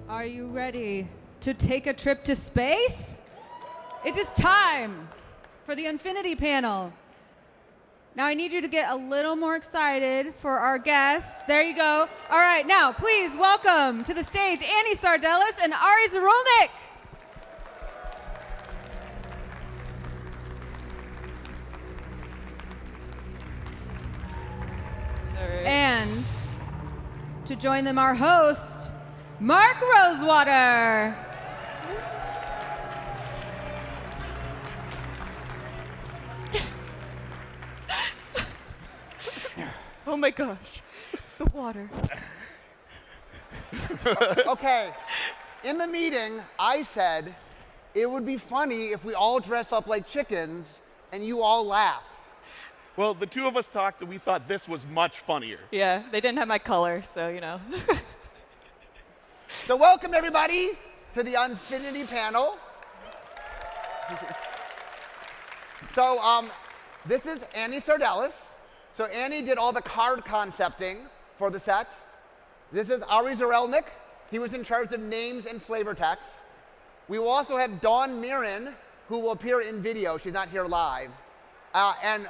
Are you ready to take a trip to space? It is time for the Unfinity Panel. Now I need you to get a little more excited for our guests. There you go. All right, now please welcome to the stage Annie Sardelis and Ari Zirulnik. And to join them, our host, Mark Rosewater. Oh my gosh, the water. Okay, in the meeting, I said it would be funny if we all dress up like chickens and you all laughed. Well, the two of us talked and we thought this was much funnier. Yeah, they didn't have my color, so you know. So welcome everybody to the Unfinity Panel. So this is Annie Sardelis. So Annie did all the card concepting for the set. This is Ari Zirulnik. He was in charge of names and flavor text. We will also have Dawn Murin, who will appear in video. She's not here live. And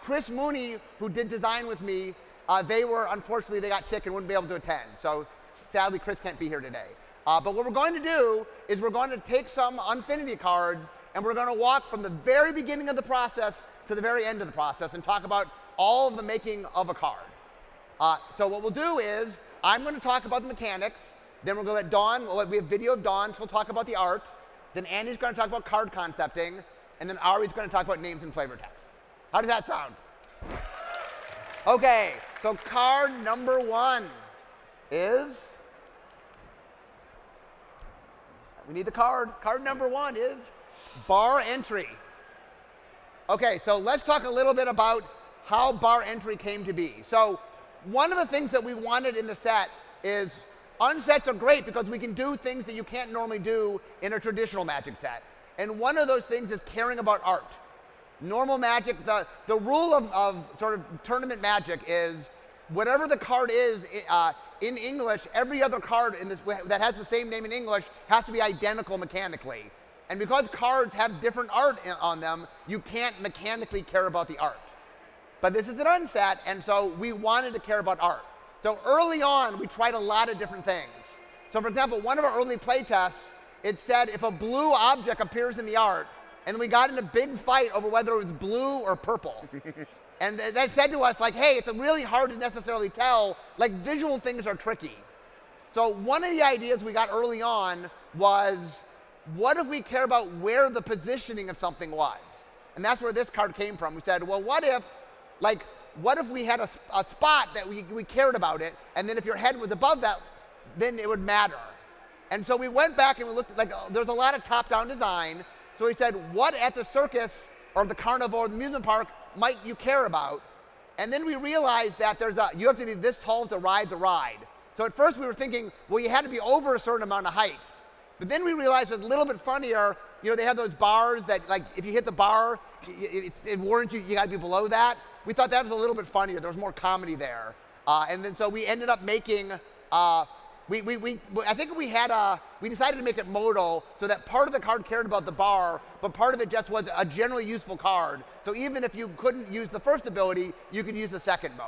Chris Mooney, who did design with me, unfortunately, they got sick and wouldn't be able to attend. So sadly, Chris can't be here today. But what we're going to do is we're going to take some Unfinity cards and we're going to walk from the very beginning of the process to the very end of the process and talk about all of the making of a card. So what we'll do is I'm going to talk about the mechanics. Then we're going to let Dawn, we have video of Dawn, she'll talk about the art. Then Annie's going to talk about card concepting. And then Ari's going to talk about names and flavor text. How does that sound? Okay, so card number one is, we need the card. Card number one is bar entry. Okay, so let's talk a little bit about how bar entry came to be. So one of the things that we wanted in the set is, unsets are great because we can do things that you can't normally do in a traditional Magic set. And one of those things is caring about art. Normal Magic, the rule of sort of tournament Magic is whatever the card is in English, every other card in this that has the same name in English has to be identical mechanically. And because cards have different art on them, you can't mechanically care about the art. But this is an unset, and so we wanted to care about art. So early on, we tried a lot of different things. So for example, one of our early play tests, it said if a blue object appears in the art, and we got in a big fight over whether it was blue or purple. And that said to us, like, hey, it's really hard to necessarily tell, like visual things are tricky. So one of the ideas we got early on was, what if we care about where the positioning of something was? And that's where this card came from. We said, well, what if we had a spot that we cared about it, and then if your head was above that, then it would matter. And so we went back and we looked, like there's a lot of top-down design. So we said, what at the circus or the carnival or the amusement park might you care about? And then we realized that you have to be this tall to ride the ride. So at first we were thinking, well, you had to be over a certain amount of height. But then we realized it's a little bit funnier. You know, they have those bars that, like, if you hit the bar, it warns you got to be below that. We thought that was a little bit funnier. There was more comedy there. And then so we ended up making, I think we decided to make it modal so that part of the card cared about the bar, but part of it just was a generally useful card. So even if you couldn't use the first ability, you could use the second mode.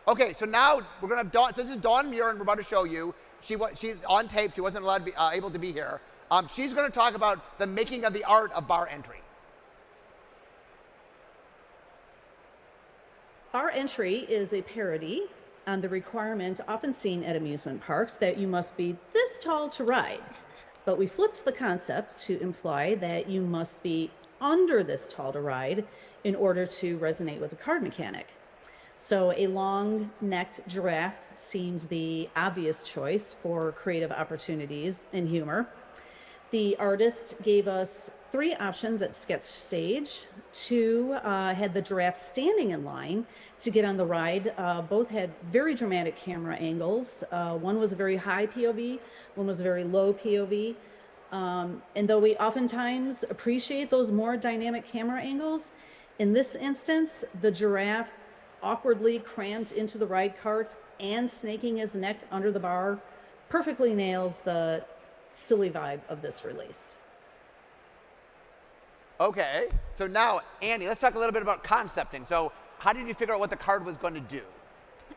Okay, so now we're going to have Dawn. So this is Dawn Murin we're about to show you. She's on tape. She wasn't allowed to be able to be here. She's going to talk about the making of the art of bar entry. Bar entry is a parody on the requirement often seen at amusement parks that you must be this tall to ride. But we flipped the concept to imply that you must be under this tall to ride in order to resonate with the card mechanic. So a long-necked giraffe seems the obvious choice for creative opportunities in humor. The artist gave us 3 options at sketch stage. 2 had the giraffe standing in line to get on the ride. Both had very dramatic camera angles. One was a very high POV, one was a very low POV. And though we oftentimes appreciate those more dynamic camera angles, in this instance, the giraffe awkwardly crammed into the ride cart and snaking his neck under the bar perfectly nails the silly vibe of this release. Okay, so now, Andy, let's talk a little bit about concepting. So how did you figure out what the card was going to do?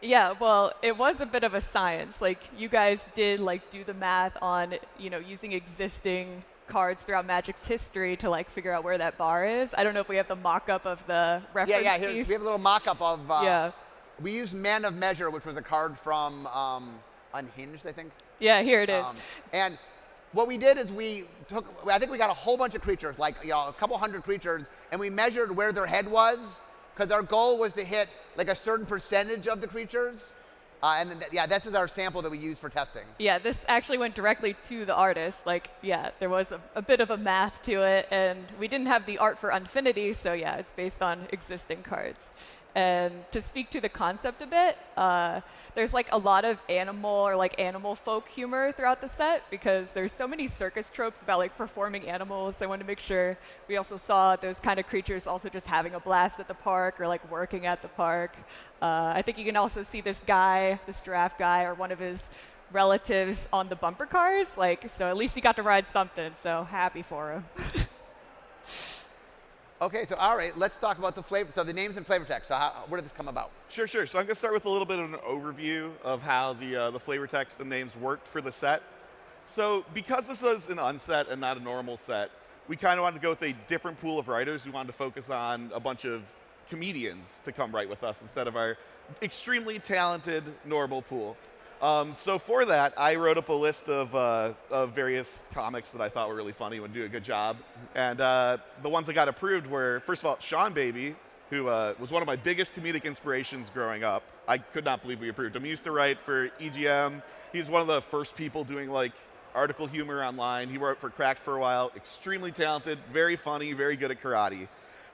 Yeah, well, it was a bit of a science. Like, you guys did, like, do the math on, using existing cards throughout Magic's history to, like, figure out where that bar is. I don't know if we have the mock-up of the reference Yeah, here, piece. we have a little mock-up of, Yeah. we used Man of Measure, which was a card from Unhinged, I think. Yeah, here it is. And what we did is I think we got a whole bunch of creatures, like a couple hundred creatures, and we measured where their head was, because our goal was to hit like a certain percentage of the creatures. And then, this is our sample that we used for testing. Yeah, this actually went directly to the artist. Like, yeah, there was a bit of a math to it, and we didn't have the art for Unfinity, so yeah, it's based on existing cards. And to speak to the concept a bit, there's like a lot of animal folk humor throughout the set, because there's so many circus tropes about like performing animals. So I wanted to make sure we also saw those kind of creatures also just having a blast at the park or like working at the park. I think you can also see this giraffe guy, or one of his relatives on the bumper cars. So at least he got to ride something. So happy for him. Okay, so all right, let's talk about the flavor. So the names and flavor text. So where did this come about? Sure. So I'm going to start with a little bit of an overview of how the flavor text and names worked for the set. So because this was an unset and not a normal set, we kind of wanted to go with a different pool of writers. We wanted to focus on a bunch of comedians to come write with us instead of our extremely talented normal pool. So for that, I wrote up a list of various comics that I thought were really funny, would do a good job. And the ones that got approved were, first of all, Sean Baby, who was one of my biggest comedic inspirations growing up. I could not believe we approved him. He used to write for EGM. He's one of the first people doing like article humor online. He wrote for Cracked for a while. Extremely talented, very funny, very good at karate.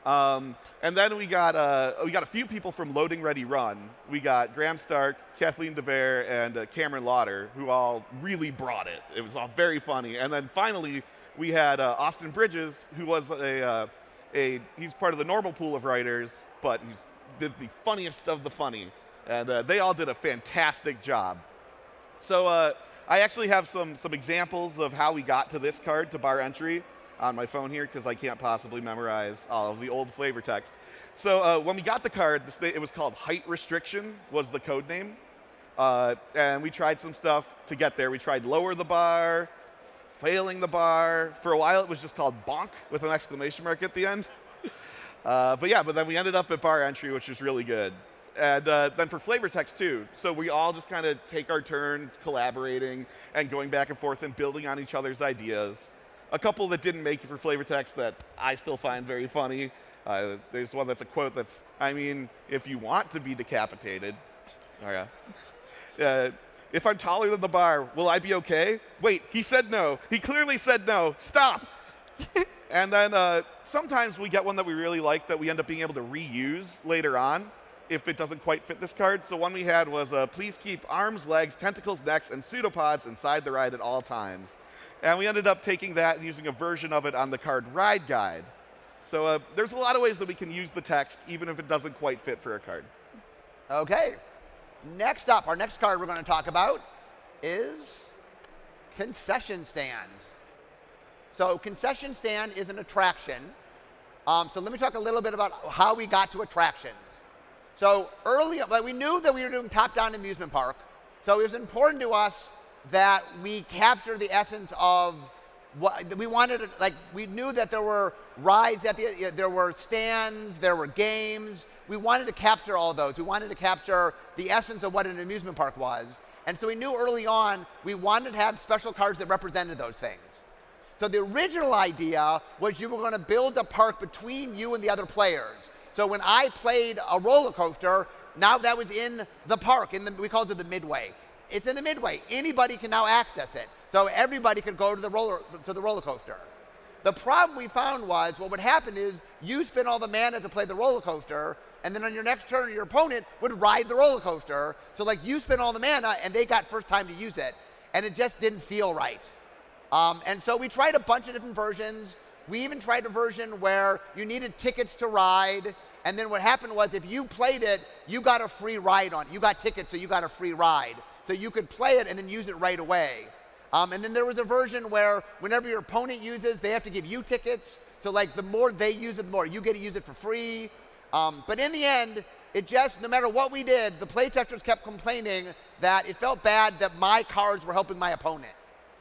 And then we got a few people from Loading Ready Run. We got Graham Stark, Kathleen DeVere, and Cameron Lauder, who all really brought it. It was all very funny. And then finally, we had Austin Bridges, who was he's part of the normal pool of writers, but he's the funniest of the funny. And they all did a fantastic job. So I actually have some examples of how we got to this card, to bar entry, on my phone here, because I can't possibly memorize all of the old flavor text. So when we got the card, it was called Height Restriction, was the code name. And we tried some stuff to get there. We tried lower the bar, failing the bar. For a while, it was just called Bonk, with an exclamation mark at the end. But then we ended up at bar entry, which was really good. And then for flavor text, too. So we all just kind of take our turns collaborating and going back and forth and building on each other's ideas. A couple that didn't make it for flavor text that I still find very funny. There's one that's a quote that's, if you want to be decapitated, if I'm taller than the bar, will I be okay? Wait, he said no. He clearly said no. Stop. And then sometimes we get one that we really like that we end up being able to reuse later on if it doesn't quite fit this card. So one we had was, please keep arms, legs, tentacles, necks, and pseudopods inside the ride at all times. And we ended up taking that and using a version of it on the card Ride Guide. So there's a lot of ways that we can use the text, even if it doesn't quite fit for a card. Okay. Next up, our next card we're going to talk about is Concession Stand. So Concession Stand is an attraction. So let me talk a little bit about how we got to attractions. So we knew that we were doing top-down amusement park. So it was important to us that we capture the essence of what we wanted. We knew that there were rides there were stands, there were games. We wanted to capture all those. We wanted to capture the essence of what an amusement park was. And so we knew early on we wanted to have special cards that represented those things. So the original idea was you were going to build a park between you and the other players. So when I played a roller coaster, now that was in the park, we called it the midway. It's in the midway. Anybody can now access it. So everybody could go to the roller coaster. The problem we found was what would happen is you spend all the mana to play the roller coaster, and then on your next turn, your opponent would ride the roller coaster. So you spent all the mana, and they got first time to use it, and it just didn't feel right. And so we tried a bunch of different versions. We even tried a version where you needed tickets to ride, and then what happened was if you played it, you got a free ride on it. You got tickets, so you got a free ride. so you could play it and then use it right away. And then there was a version where whenever your opponent uses, they have to give you tickets. So like the more they use it, the more you get to use it for free. But in the end, it just, no matter what we did, the playtesters kept complaining that it felt bad that my cards were helping my opponent.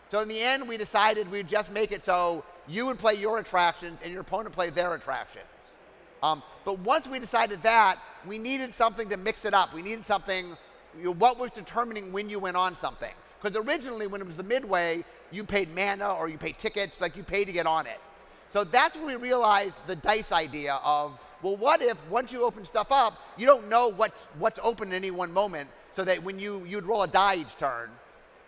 So in the end, we decided we'd just make it so you would play your attractions and your opponent play their attractions. But once we decided that, we needed something to mix it up. We needed something, what was determining when you went on something. Because originally, when it was the midway, you paid mana or you paid tickets, like you paid to get on it. So that's when we realized the dice idea of, well, what if once you open stuff up, you don't know what's open at any one moment, so that when you'd roll a die each turn.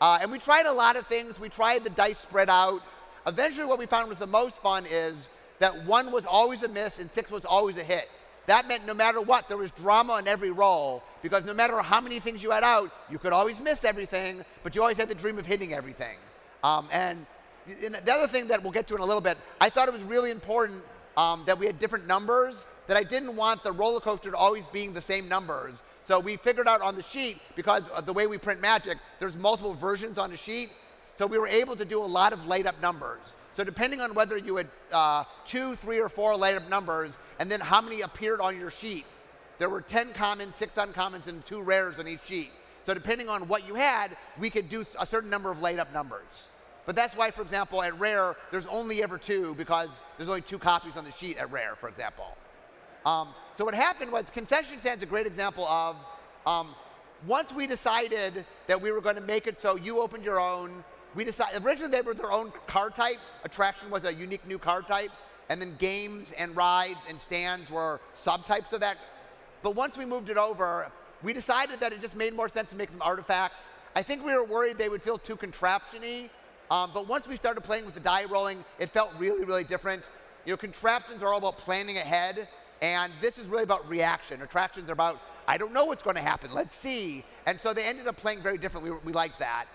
And we tried a lot of things. We tried the dice spread out. Eventually, what we found was the most fun is that 1 was always a miss and 6 was always a hit. That meant no matter what, there was drama in every roll, because no matter how many things you had out, you could always miss everything, but you always had the dream of hitting everything. And the other thing that we'll get to in a little bit, I thought it was really important that we had different numbers, that I didn't want the roller coaster to always being the same numbers. So we figured out on the sheet, because of the way we print Magic, there's multiple versions on the sheet, so we were able to do a lot of light up numbers. So depending on whether you had 2, 3, or 4 light up numbers, and then how many appeared on your sheet, there were 10 commons, 6 uncommons, and 2 rares on each sheet. So depending on what you had, we could do a certain number of light up numbers. But that's why, for example, at rare, there's only ever 2, because there's only 2 copies on the sheet at rare, for example. So what happened was, concession stand's a great example of, once we decided that we were going to make it so you opened your own, we decided, originally they were their own card type. Attraction was a unique new card type. And then games and rides and stands were subtypes of that. But once we moved it over, we decided that it just made more sense to make them artifacts. I think we were worried they would feel too contraption-y. But once we started playing with the die rolling, it felt really, really different. You know, contraptions are all about planning ahead. And this is really about reaction. Attractions are about, I don't know what's going to happen. Let's see. And so they ended up playing very differently. We liked that.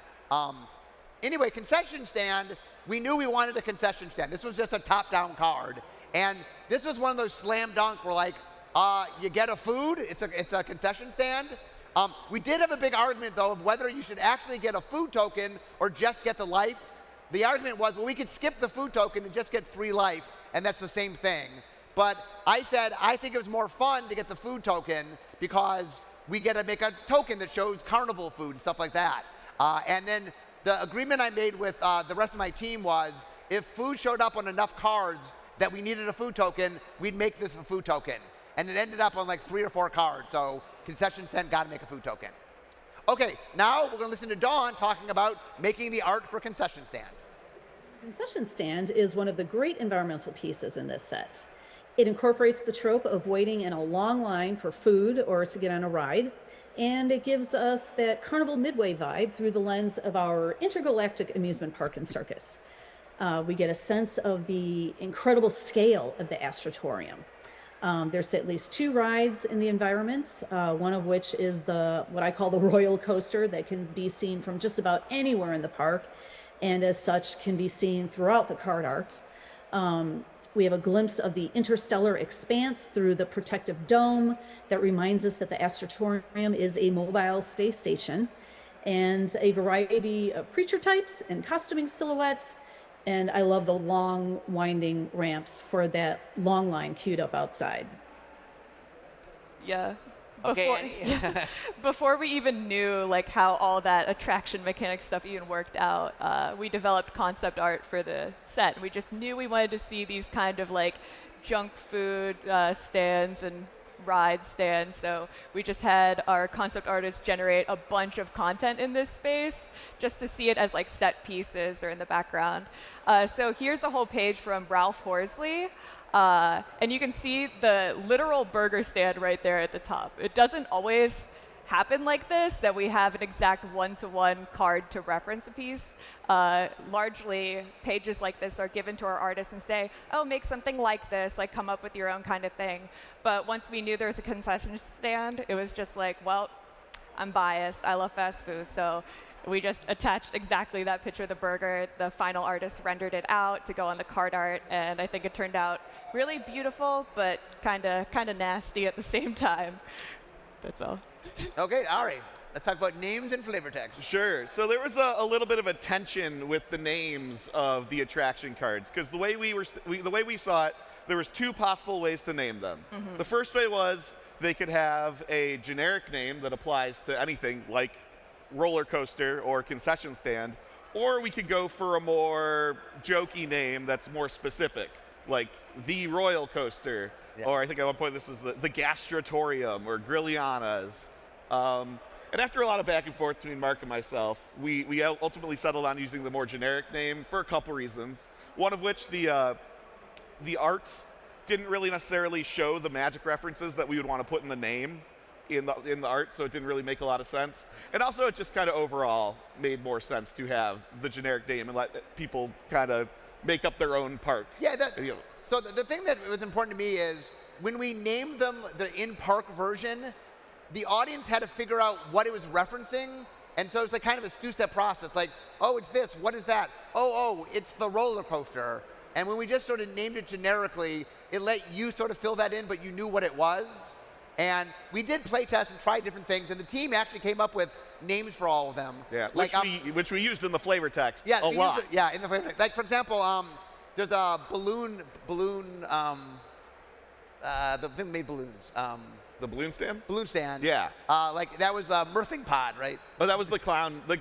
Anyway, concession stand, we knew we wanted a concession stand. This was just a top-down card. And this was one of those slam dunk where, like, you get a food, it's a concession stand. We did have a big argument, though, of whether you should actually get a food token or just get the life. The argument was, well, we could skip the food token and just get 3 life, and that's the same thing. But I said, I think it was more fun to get the food token because we get to make a token that shows carnival food and stuff like that. And then the agreement I made with the rest of my team was, if food showed up on enough cards that we needed a food token, we'd make this a food token. And it ended up on like 3 or 4 cards, so concession stand got to make a food token. Okay, now we're going to listen to Dawn talking about making the art for concession stand. Concession stand is one of the great environmental pieces in this set. It incorporates the trope of waiting in a long line for food or to get on a ride, and it gives us that carnival midway vibe through the lens of our intergalactic amusement park and circus. We get a sense of the incredible scale of the Astrotorium. There's at least 2 rides in the environment, one of which is what I call the royal coaster that can be seen from just about anywhere in the park, and as such can be seen throughout the card art. We have a glimpse of the interstellar expanse through the protective dome that reminds us that the Astrotorium is a mobile space station, and a variety of creature types and costuming silhouettes. And I love the long winding ramps for that long line queued up outside. Yeah. Okay. Before we even knew like how all that attraction mechanic stuff even worked out, we developed concept art for the set. We just knew we wanted to see these kind of like junk food stands and ride stands. So we just had our concept artists generate a bunch of content in this space just to see it as like set pieces or in the background. So here's a whole page from Ralph Horsley. And you can see the literal burger stand right there at the top. It doesn't always happen like this, that we have an exact one-to-one card to reference a piece. Largely, pages like this are given to our artists and say, oh, make something like this, like come up with your own kind of thing. But once we knew there was a concession stand, it was just like, well, I'm biased. I love fast food. So we just attached exactly that picture of the burger. The final artist rendered it out to go on the card art, and I think it turned out really beautiful, but kind of nasty at the same time. That's all. Okay, Ari. Let's talk about names and flavor text. Sure. So there was a little bit of a tension with the names of the attraction cards because the way we saw it, there was two possible ways to name them. The first way was they could have a generic name that applies to anything like roller coaster or concession stand, or we could go for a more jokey name that's more specific, like the Royal Coaster, or I think at one point this was the Gastrotorium or Grilliana's. And after a lot of back and forth between Mark and myself, we ultimately settled on using the more generic name for a couple reasons. One of which the art didn't really necessarily show the magic references that we would want to put in the name in the art, so it didn't really make a lot of sense. And also, it just kind of overall made more sense to have the generic name and let people kind of make up their own park. Yeah. So the thing that was important to me is when we named them the in-park version, the audience had to figure out what it was referencing. And so it's like kind of a two-step process. Like, oh, it's this. What is that? Oh, it's the roller coaster. And when we just sort of named it generically, it let you sort of fill that in, but you knew what it was. And we did play test and try different things, and the team actually came up with names for all of them. Yeah, like, which we used in the flavor text a lot. In the flavor text. Like, for example, there's a balloon, the thing that made balloons. The balloon stand? Balloon stand. Yeah. Like, that was Mirthing Pod, right? Oh, that was the clown. The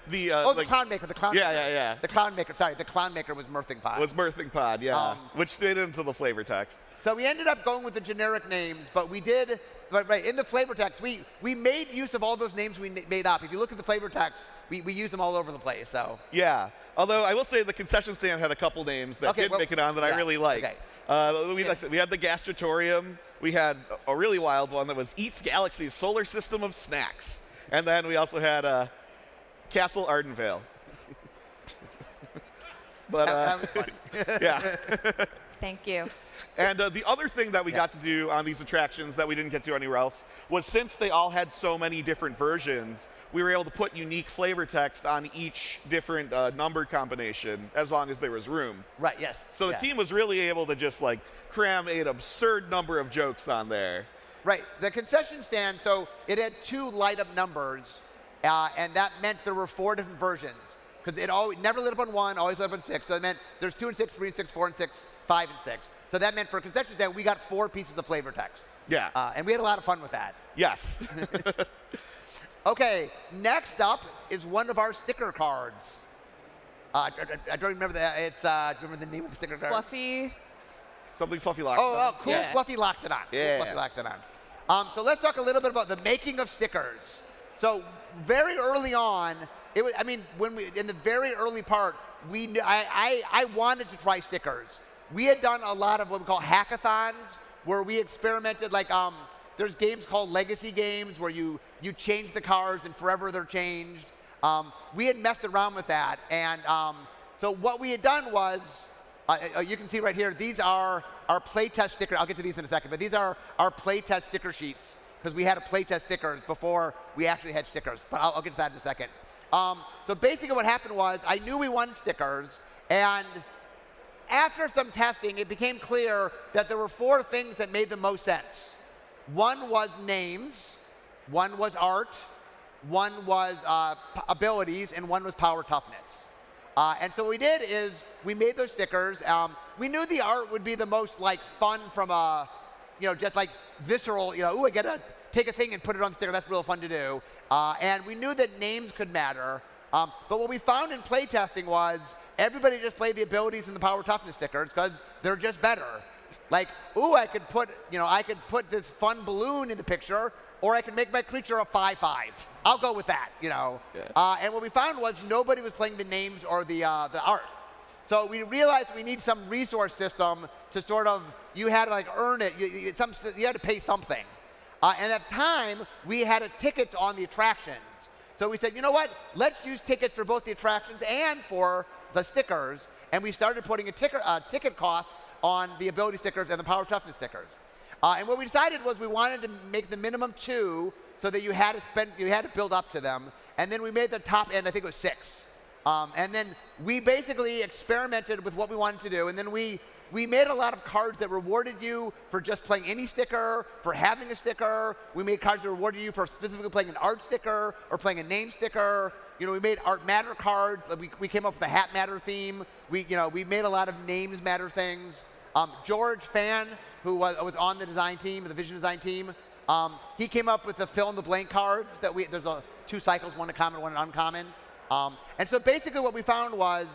Clown Maker. The Clown Yeah, Maker. yeah. The Clown Maker, sorry. The Clown Maker was Mirthing Pod. Was Mirthing Pod, yeah. Which stayed into the flavor text. So we ended up going with the generic names, but we did, right, in the flavor text, we made use of all those names we made up. If you look at the flavor text, we use them all over the place, so. Yeah. Although I will say the concession stand had a couple names that did make it on that I really liked. Okay. We had the Gastrotorium. We had a really wild one that was Eats Galaxy's Solar System of Snacks. And then we also had Castle Ardenvale. But that was fun. yeah. Thank you. And the other thing that we got to do on these attractions that we didn't get to anywhere else was since they all had so many different versions, we were able to put unique flavor text on each different number combination as long as there was room. Right, yes. So the team was really able to just like cram an absurd number of jokes on there. Right. The concession stand, so it had 2 light-up numbers, and that meant there were 4 different versions. Because it never lit up on 1, always lit up on 6. So it meant there's 2 and 6, 3 and 6, 4 and 6, 5 and 6. So that meant for a concession stand, we got 4 pieces of flavor text. Yeah. And we had a lot of fun with that. Yes. Okay, next up is one of our sticker cards. I don't remember that. It's, do you remember the name of the sticker card? Fluffy. Something Fluffy locks on. Oh, cool. Yeah. Fluffy locks it on. Yeah. Cool, Fluffy locks it on. So let's talk a little bit about the making of stickers. So very early on, it was, in the very early part, I wanted to try stickers. We had done a lot of what we call hackathons, where we experimented, like, there's games called legacy games where you change the cards and forever they're changed. We had messed around with that, and so what we had done was, you can see right here, these are our playtest stickers. I'll get to these in a second, but these are our playtest sticker sheets, because we had to playtest stickers before we actually had stickers, but I'll get to that in a second. So basically what happened was, I knew we wanted stickers, and after some testing, it became clear that there were 4 things that made the most sense. One was names, one was art, one was abilities, and one was power toughness. And so what we did is we made those stickers. We knew the art would be the most like fun from a, just like visceral, ooh, I get to take a thing and put it on the sticker. That's real fun to do. And we knew that names could matter. But what we found in playtesting was everybody just played the abilities and the power toughness stickers because they're just better. Like, ooh, I could put this fun balloon in the picture, or I could make my creature a 5/5. I'll go with that, Yeah. And what we found was nobody was playing the names or the art. So we realized we need some resource system to sort of, you had to like earn it. You had to pay something. And at the time, we had tickets on the attractions. So we said, you know what? Let's use tickets for both the attractions and for the stickers. And we started putting a ticket cost on the ability stickers and the power toughness stickers. And what we decided was we wanted to make the minimum 2 so that you had to build up to them. And then we made the top end, I think it was 6. And then we basically experimented with what we wanted to do. And then we made a lot of cards that rewarded you for just playing any sticker, for having a sticker. We made cards that rewarded you for specifically playing an art sticker or playing a name sticker. You know, we made Art Matter cards. We came up with the Hat Matter theme. We made a lot of names matter things. George Fan, who was on the design team, the vision design team, he came up with the fill in the blank cards that there's two cycles, one common, one uncommon. And so basically what we found was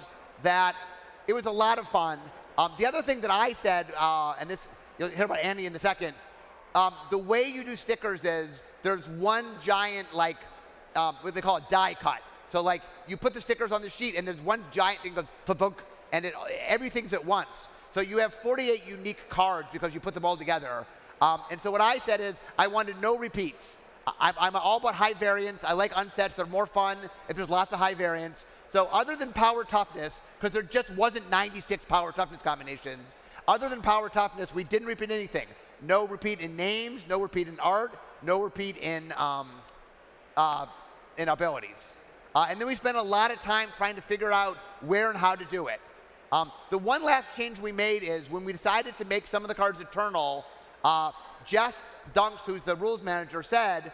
that it was a lot of fun. The other thing that I said, and this you'll hear about Andy in a second, the way you do stickers is there's one giant what they call it, die cut. So like you put the stickers on the sheet and there's one giant thing that goes thunk, and everything's at once. So you have 48 unique cards because you put them all together. And so what I said is I wanted no repeats. I'm all about high variance. I like unsets. They're more fun if there's lots of high variance. So other than power toughness, because there just wasn't 96 power toughness combinations, other than power toughness, we didn't repeat anything. No repeat in names, no repeat in art, no repeat in abilities. And then we spent a lot of time trying to figure out where and how to do it. The one last change we made is when we decided to make some of the cards eternal, Jess Dunks, who's the rules manager, said,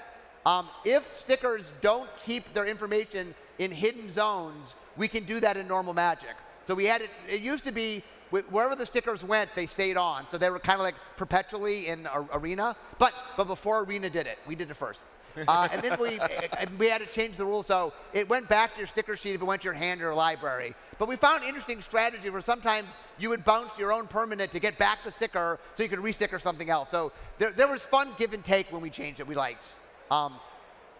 if stickers don't keep their information in hidden zones, we can do that in normal Magic. So we had it used to be wherever the stickers went, they stayed on. So they were kind of like perpetually in Arena. But before Arena did it, we did it first. And then we had to change the rules, so it went back to your sticker sheet if it went to your hand or your library. But we found an interesting strategy where sometimes you would bounce your own permanent to get back the sticker so you could re-sticker something else. So there was fun give and take when we changed it. We liked.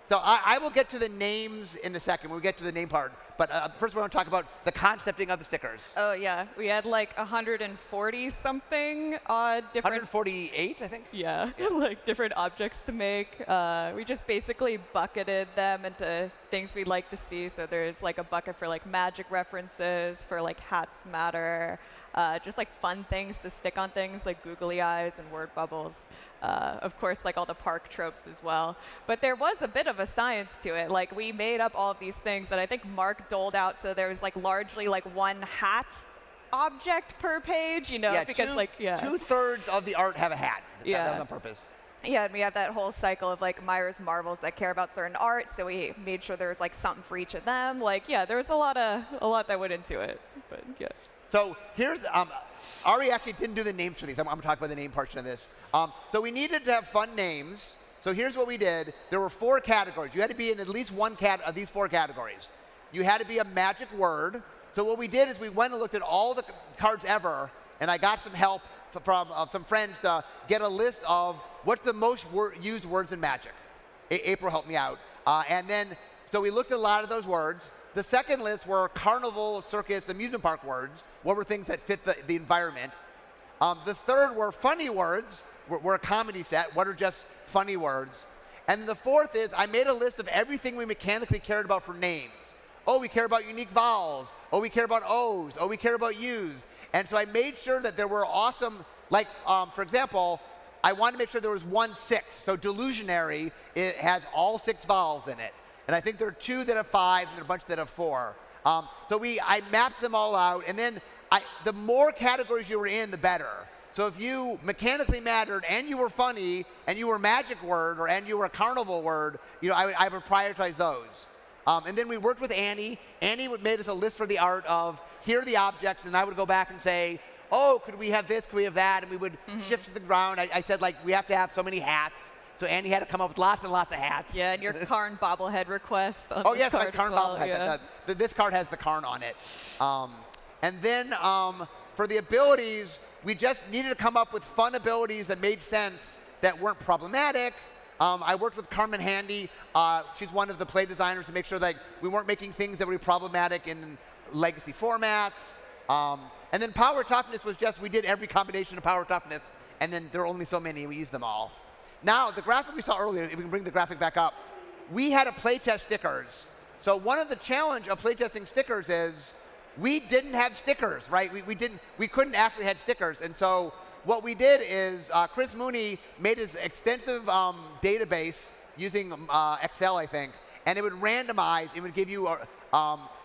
So I will get to the names in a second when we get to the name part. But first we want to talk about the concepting of the stickers. Oh, yeah. We had like 140-something different... 148, I think? Yeah, like different objects to make. We just basically bucketed them into things we'd like to see. So there's like a bucket for like Magic references, for like hats matter, just like fun things to stick on things like googly eyes and word bubbles. Of course, like all the park tropes as well. But there was a bit of a science to it. Like we made up all of these things that I think Mark doled out. So there was like largely like one hat object per page, you know, yeah, because two-thirds of the art have a hat. That was on purpose. Yeah, and we have that whole cycle of like Myra's marvels that care about certain art, so we made sure there was like something for each of them. Like, yeah, there was a lot that went into it. But yeah. So here's Ari actually didn't do the names for these. I'm going to talk about the name portion of this. So we needed to have fun names. So here's what we did. There were 4 categories. You had to be in at least one of these 4 categories. You had to be a magic word. So what we did is we went and looked at all the cards ever, and I got some help from some friends to get a list of what's the most used words in Magic. April helped me out. And then, so we looked at a lot of those words. The second list were carnival, circus, amusement park words. What were things that fit the environment? The third were funny words. We're a comedy set. What are just funny words? And the fourth is I made a list of everything we mechanically cared about for names. Oh, we care about unique vowels. Oh, we care about O's. Oh, we care about U's. And so I made sure that there were awesome, like, for example, I wanted to make sure there was 1 6. So delusionary, it has all 6 vowels in it. And I think there are 2 that have 5, and there are a bunch that have 4. So I mapped them all out. And then the more categories you were in, the better. So if you mechanically mattered and you were funny and you were a magic word and you were a carnival word, you know, I would prioritize those. And then we worked with Annie. Annie made us a list for the art of here are the objects, and I would go back and say, oh, could we have this, could we have that? And we would shift to the ground. I said, like, we have to have so many hats. So Annie had to come up with lots and lots of hats. Yeah, and your Karn bobblehead request on oh, this yes, card my Karn as well. bobblehead. Yeah. This card has the Karn on it. And then for the abilities, we just needed to come up with fun abilities that made sense that weren't problematic. I worked with Carmen Handy. She's one of the play designers to make sure that we weren't making things that were problematic in legacy formats. And then power toughness was just, we did every combination of power toughness, and then there were only so many, and we used them all. Now, the graphic we saw earlier, if we can bring the graphic back up, we had to playtest stickers. So one of the challenge of playtesting stickers is we didn't have stickers, right? We couldn't actually have stickers. And so what we did is Chris Mooney made his extensive database using Excel, I think, and it would randomize. It would give you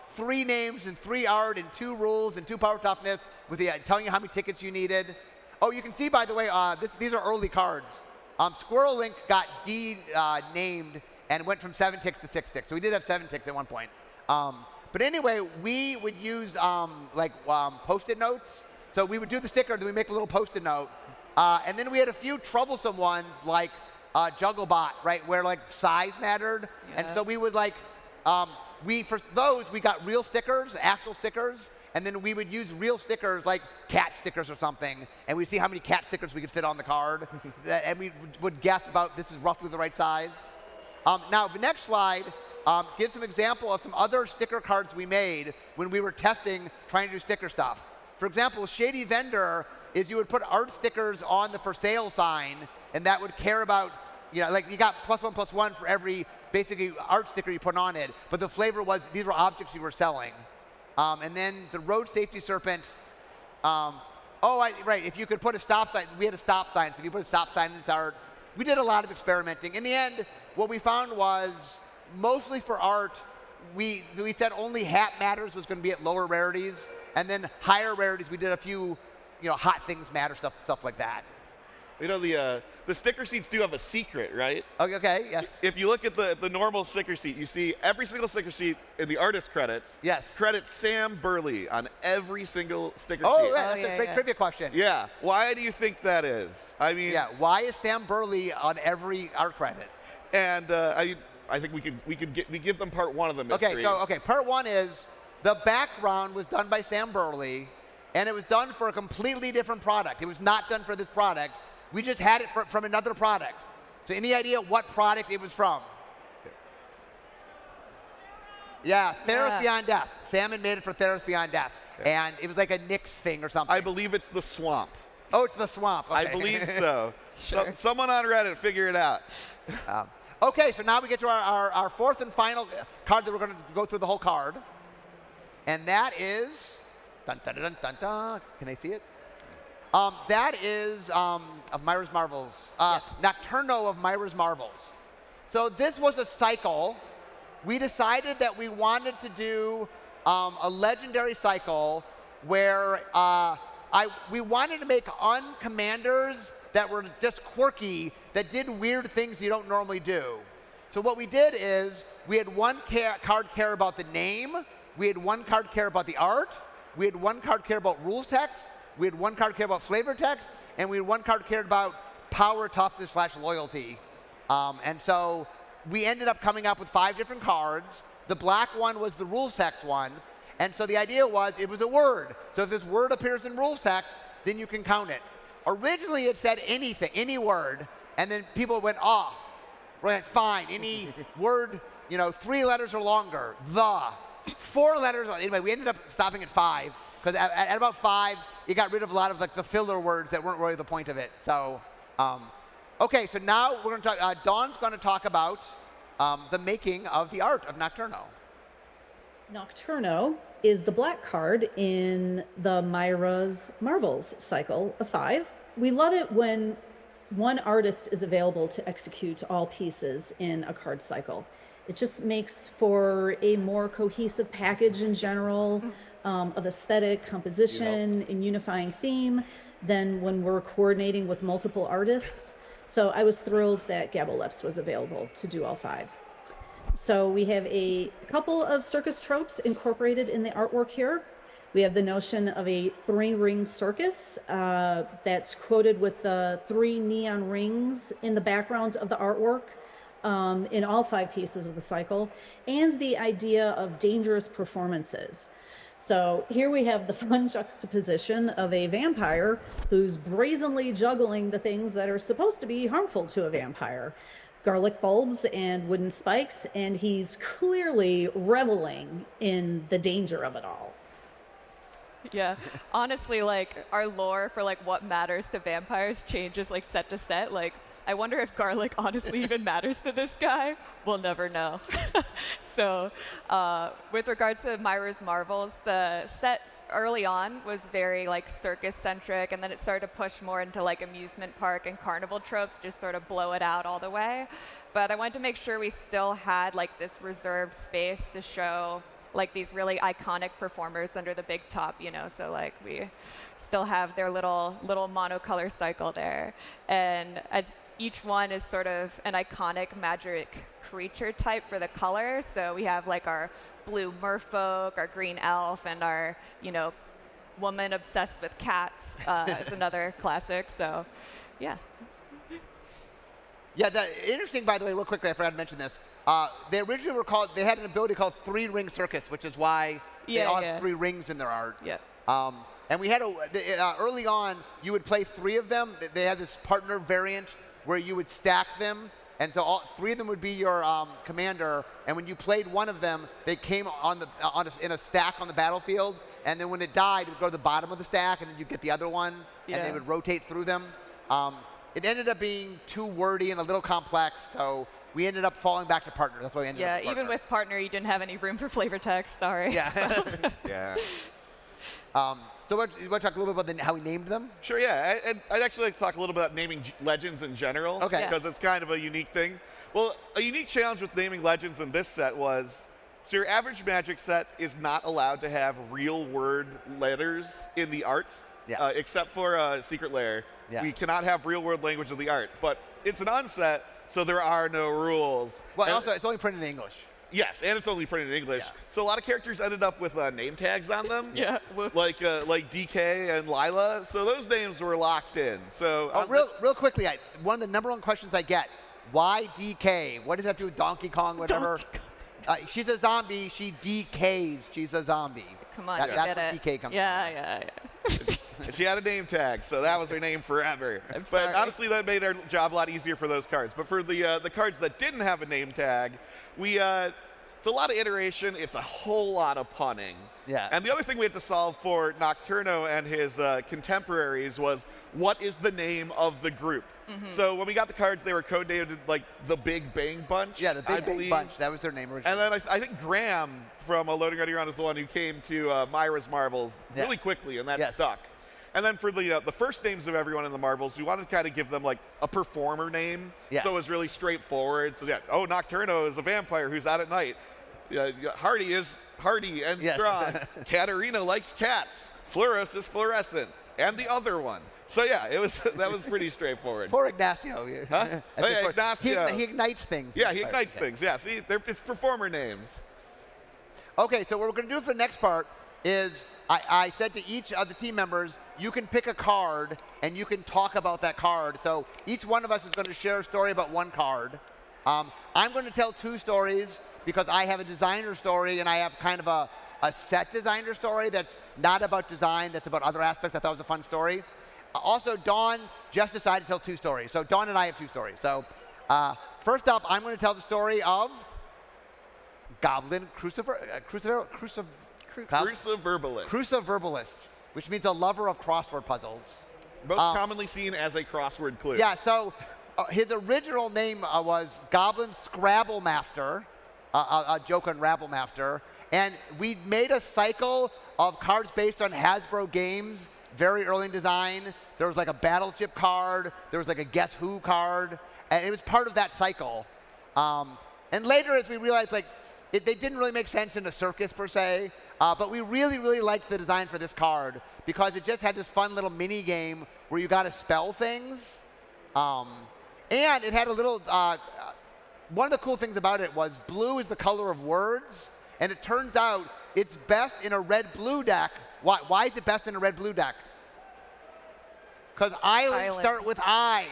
3 names and 3 art and 2 rules and 2 power toughness with the telling you how many tickets you needed. Oh, you can see, by the way, these are early cards. Squirrel Link got named and went from 7 ticks to 6 ticks. So we did have 7 ticks at one point. But anyway, we would use Post-it notes. So we would do the sticker, then we make a little Post-it note. And then we had a few troublesome ones like Jugglebot, right, where like size mattered. Yeah. And so we would for those, we got real stickers, actual stickers. And then we would use real stickers like cat stickers or something. And we'd see how many cat stickers we could fit on the card. And we would guess about this is roughly the right size. Now, the next slide gives some example of some other sticker cards we made when we were testing, trying to do sticker stuff. For example, Shady Vendor is you would put art stickers on the for sale sign, and that would care about, like you got +1/+1 for every basically art sticker you put on it. But the flavor was these were objects you were selling. And then the road safety serpent. Right, if you could put a stop sign, we had a stop sign. So if you put a stop sign in its art, we did a lot of experimenting. In the end, what we found was mostly for art, we said only Hat Matters was going to be at lower rarities, and then higher rarities we did a few, Hot Things Matter stuff like that. The sticker sheets do have a secret, right? Okay, yes. If you look at the normal sticker sheet, you see every single sticker sheet in the artist credits. Yes. Credits Sam Burley on every single sticker Oh, sheet. right, that's a great trivia question. Yeah. Why do you think that is? I mean. Yeah. Why is Sam Burley on every art credit? And I think we give them part 1 of the mystery. Okay. Part 1 is the background was done by Sam Burley, and it was done for a completely different product. It was not done for this product. We just had it from another product. So any idea what product it was from? Yeah, Theros Beyond Death. Sam had made it for Theros Beyond Death. Okay. And it was like a Nyx thing or something. I believe it's the swamp. Oh, it's the swamp. Okay. I believe so. Sure. Someone on Reddit figure it out. Okay, so now we get to our 4th and final card that we're going to go through the whole card. And that is, dun, dun, dun, dun, dun. Can they see it? That is of Myra's Marvels. Yes. Nocturno of Myra's Marvels. So this was a cycle. We decided that we wanted to do a legendary cycle where we wanted to make uncommanders that were just quirky, that did weird things you don't normally do. So what we did is we had one card care about the name, we had one card care about the art, we had one card care about rules text, we had one card care about flavor text, and we had one card cared about power, toughness / loyalty. And so we ended up coming up with 5 different cards. The black one was the rules text one. And so the idea was it was a word. So if this word appears in rules text, then you can count it. Originally it said anything, any word, and then people went, right, fine, any word, 3 letters or longer, the. 4 letters, anyway, we ended up stopping at 5, because at about 5, it got rid of a lot of the filler words that weren't really the point of it. So, okay, so now we're going to talk, Dawn's going to talk about the making of the art of Nocturno. Nocturno is the black card in the Myra's Marvels cycle of 5. We love it when one artist is available to execute all pieces in a card cycle. It just makes for a more cohesive package in general of aesthetic, composition, and unifying theme than when we're coordinating with multiple artists. So I was thrilled that Gabaleps was available to do all 5. So we have a couple of circus tropes incorporated in the artwork here. We have the notion of a 3-ring circus that's quoted with the 3 neon rings in the background of the artwork in all 5 pieces of the cycle, and the idea of dangerous performances. So here we have the fun juxtaposition of a vampire who's brazenly juggling the things that are supposed to be harmful to a vampire. Garlic bulbs and wooden spikes, and he's clearly reveling in the danger of it all. Yeah, honestly, our lore for what matters to vampires changes set to set. I wonder if garlic honestly even matters to this guy. We'll never know. So, with regards to Myra's Marvels, the set early on was very circus centric, and then it started to push more into amusement park and carnival tropes, just sort of blow it out all the way. But I wanted to make sure we still had this reserved space to show like these really iconic performers under the big top, so like we still have their little monocolor cycle there. And as each one is sort of an iconic magic creature type for the color. So we have like our blue merfolk, our green elf, and our, woman obsessed with cats is another classic. So, yeah. Yeah, interesting, by the way, real quickly, I forgot to mention this. They originally they had an ability called 3-ring circus, which is why they all have 3 rings in their art. Yeah. And we had early on, you would play 3 of them. They had this partner variant where you would stack them. And so all 3 of them would be your commander. And when you played one of them, they came in a stack on the battlefield. And then when it died, it would go to the bottom of the stack, and then you'd get the other one, and they would rotate through them. It ended up being too wordy and a little complex, so we ended up falling back to partner. That's why we ended up with partner. Even with partner, you didn't have any room for flavor text. Sorry. Yeah. Yeah. So you want to talk a little bit about how we named them? Sure, yeah. I'd actually like to talk a little bit about naming legends in general. Okay. Because it's kind of a unique thing. Well, a unique challenge with naming legends in this set was, so your average Magic set is not allowed to have real word letters in the art, except for Secret Lair. Yeah. We cannot have real word language in the art. But it's an unset, so there are no rules. Well, also, it's only printed in English. Yes, and it's only printed in English. Yeah. So a lot of characters ended up with name tags on them. Yeah. Whoops. Like DK and Lila. So those names were locked in. So real quickly, one of the number 1 questions I get, why DK? What does that have to do with Donkey Kong, whatever? She's a zombie. She decays. She's a zombie. Come on, that's get where it. DK comes from. Yeah. she had a name tag, so that was her name forever. I'm but sorry. honestly, that made our job a lot easier for those cards. But for the cards that didn't have a name tag, it's a lot of iteration. It's a whole lot of punning. Yeah. And the other thing we had to solve for Nocturno and his contemporaries was, what is the name of the group? So when we got the cards, they were codenamed like the Big Bang Bunch. Yeah, the Big Bang Bunch. That was their name originally. And then I think Graham from Loading Ready Run is the one who came to Myra's Marvels really quickly, and that stuck. And then for the first names of everyone in the Marvels, we wanted to kind of give them like a performer name. Yeah. So it was really straightforward. So Nocturno is a vampire who's out at night. Hardy is hardy and strong. Katarina likes cats. Fluoros is fluorescent. And the other one. So that was pretty straightforward. Poor Ignacio. Huh? Ignacio. He ignites things. Yeah, he ignites things. Yeah, see, it's performer names. Okay, so what we're going to do for the next part is I said to each of the team members, you can pick a card and you can talk about that card. So each one of us is going to share a story about one card. I'm going to tell 2 stories because I have a designer story and I have kind of a set designer story that's not about design, that's about other aspects. I thought it was a fun story. Also, Dawn just decided to tell 2 stories. So Dawn and I have 2 stories. So first up, I'm going to tell the story of Goblin Cruciverbalist, which means a lover of crossword puzzles. Most commonly seen as a crossword clue. Yeah, so his original name was Goblin Scrabble Master, a joke on Rabble Master. And we made a cycle of cards based on Hasbro games very early in design. There was like a Battleship card. There was like a Guess Who card. And it was part of that cycle. And later, as we realized, they didn't really make sense in a circus per se. But we really, really liked the design for this card because it just had this fun little mini game where you got to spell things. And it had a little, one of the cool things about it was blue is the color of words. And it turns out it's best in a red-blue deck. Why is it best in a red-blue deck? Because islands start with I.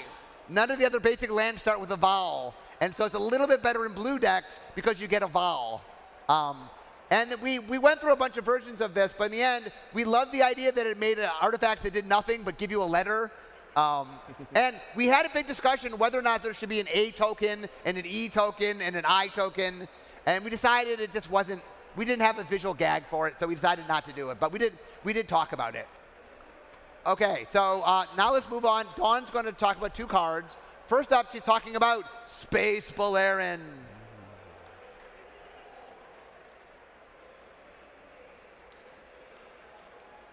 None of the other basic lands start with a vowel. And so it's a little bit better in blue decks because you get a vowel. And we went through a bunch of versions of this, but in the end, we loved the idea that it made an artifact that did nothing but give you a letter. And we had a big discussion whether or not there should be an A token and an E token and an I token. And we decided it just wasn't, we didn't have a visual gag for it, so we decided not to do it. But we did talk about it. Okay, so now let's move on. Dawn's going to talk about 2 cards. First up, she's talking about Space Balerin.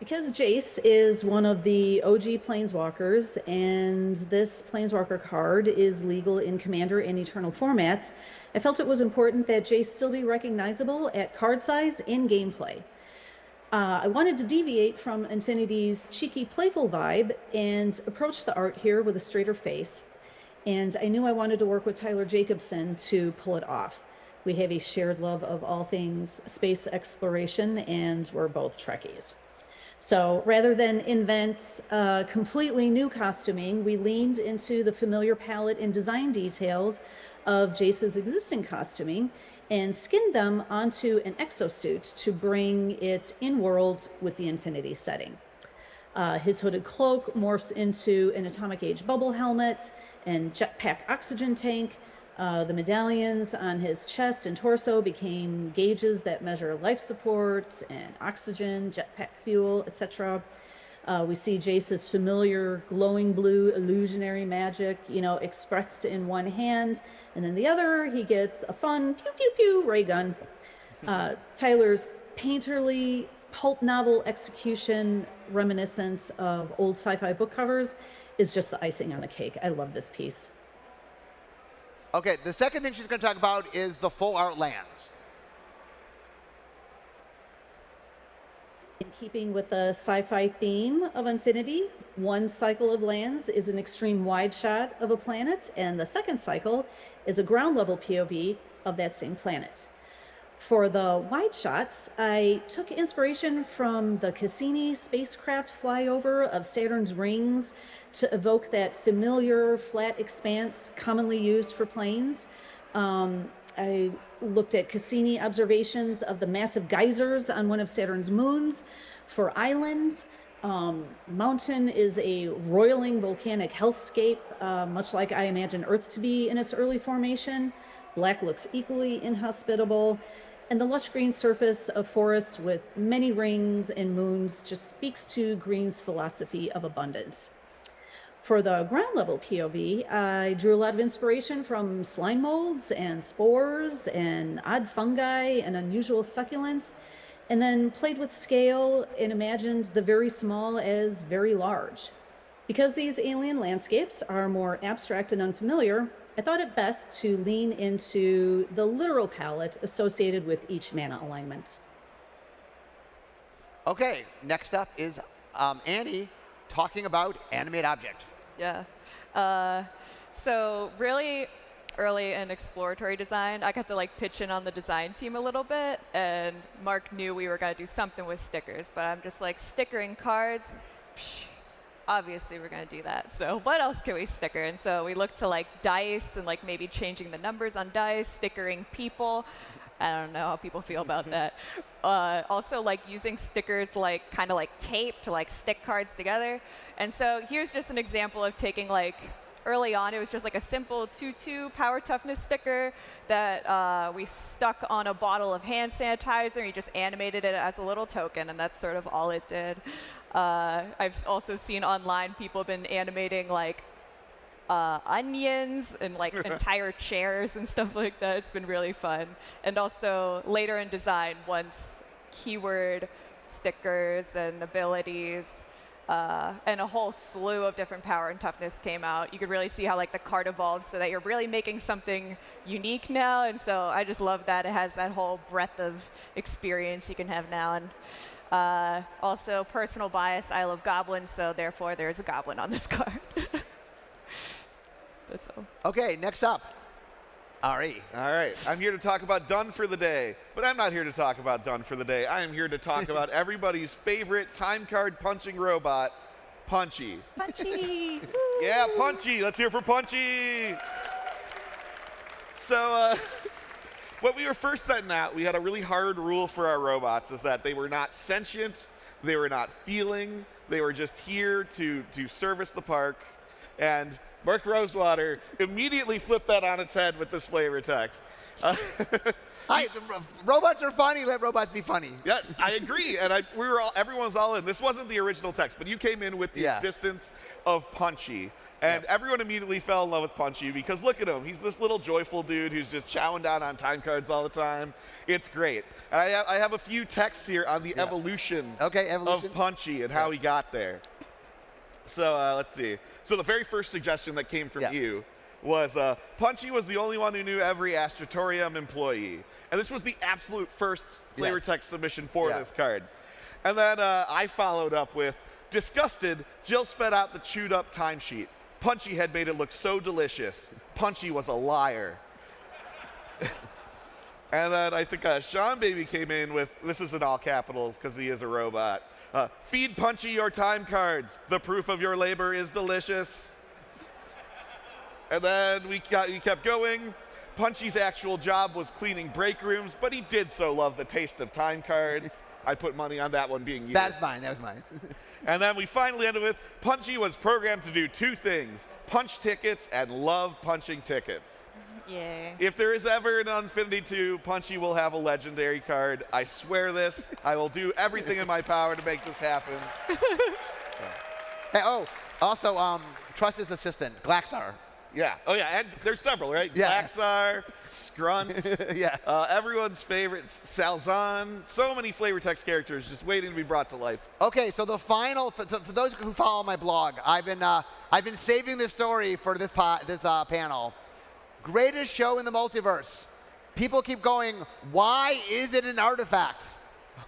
Because Jace is one of the OG Planeswalkers, and this Planeswalker card is legal in Commander and Eternal formats, I felt it was important that Jace still be recognizable at card size in gameplay. I wanted to deviate from Infinity's cheeky, playful vibe and approach the art here with a straighter face. And I knew I wanted to work with Tyler Jacobson to pull it off. We have a shared love of all things space exploration, and we're both Trekkies. So rather than invent completely new costuming, we leaned into the familiar palette and design details of Jace's existing costuming and skinned them onto an exosuit to bring it in-world with the Infinity setting. His hooded cloak morphs into an atomic age bubble helmet and jetpack oxygen tank. The medallions on his chest and torso became gauges that measure life support and oxygen, jetpack fuel, etc. We see Jace's familiar glowing blue illusionary magic, expressed in one hand, and in the other he gets a fun pew pew pew ray gun. Tyler's painterly pulp novel execution reminiscent of old sci-fi book covers is just the icing on the cake. I love this piece. Okay, the second thing she's going to talk about is the full art lands. In keeping with the sci-fi theme of Infinity, one cycle of lands is an extreme wide shot of a planet, and the second cycle is a ground level POV of that same planet. For the wide shots, I took inspiration from the Cassini spacecraft flyover of Saturn's rings to evoke that familiar flat expanse commonly used for planes. I looked at Cassini observations of the massive geysers on one of Saturn's moons. For islands, mountain is a roiling volcanic hellscape, much like I imagine Earth to be in its early formation. Black looks equally inhospitable. And the lush green surface of forest with many rings and moons just speaks to green's philosophy of abundance. For the ground level POV, I drew a lot of inspiration from slime molds and spores and odd fungi and unusual succulents, and then played with scale and imagined the very small as very large. Because these alien landscapes are more abstract and unfamiliar, I thought it best to lean into the literal palette associated with each mana alignment. Okay, next up is Annie talking about animate objects. Yeah. So really early in exploratory design, I got to pitch in on the design team a little bit, and Mark knew we were going to do something with stickers, but I'm just stickering cards, psh, obviously we're going to do that. So what else can we sticker? And so we looked to dice and maybe changing the numbers on dice, stickering people. I don't know how people feel about that. Also using stickers kind of tape to stick cards together. And so here's just an example of taking early on, it was just a simple 2/2 power toughness sticker that we stuck on a bottle of hand sanitizer, and you just animated it as a little token, and that's sort of all it did. I've also seen online people have been animating onions and entire chairs and stuff like that. It's been really fun. And also later in design, once keyword stickers and abilities and a whole slew of different power and toughness came out, you could really see how the card evolved so that you're really making something unique now. And so I just love that it has that whole breadth of experience you can have now. And also personal bias, I love goblins, so therefore there's a goblin on this card. That's all. Okay, next up, Ari. All right, I'm here to talk about Done for the Day, but I'm not here to talk about Done for the Day. I am here to talk about everybody's favorite time card punching robot, Punchy. Punchy! Yeah, Punchy. Let's hear for Punchy. So when we were first setting out, we had a really hard rule for our robots, is that they were not sentient, they were not feeling, they were just here to service the park. And Mark Rosewater immediately flipped that on its head with this flavor text. Robots are funny. Let robots be funny. Yes, I agree, and everyone's all in. This wasn't the original text, but you came in with the existence of Punchy, and everyone immediately fell in love with Punchy because look at him. He's this little joyful dude who's just chowing down on time cards all the time. It's great. And I have a few texts here on the evolution of Punchy and how he got there. So let's see. So the very first suggestion that came from you was Punchy was the only one who knew every Astratorium employee. And this was the absolute first flavor text submission for this card. And then I followed up with, disgusted, Jill sped out the chewed up timesheet. Punchy had made it look so delicious. Punchy was a liar. And then I think Sean Baby came in with, this is in all capitals because he is a robot. Feed Punchy your time cards. The proof of your labor is delicious. And then we kept going. Punchy's actual job was cleaning break rooms, but he did so love the taste of time cards. I put money on that one being you. That was mine. And then we finally ended with, Punchy was programmed to do two things, punch tickets and love punching tickets. Yeah. If there is ever an Unfinity 2, Punchy will have a legendary card. I swear this. I will do everything in my power to make this happen. Hey, also, trust his assistant, Glaxar. Yeah. Oh, yeah. And there's several, right? Yeah. Glaxar, Scrunt. Everyone's favorites, Salzan. So many flavor text characters just waiting to be brought to life. Okay, so the final, for those who follow my blog, I've been saving this story for this panel. Greatest show in the multiverse. People keep going, why is it an artifact?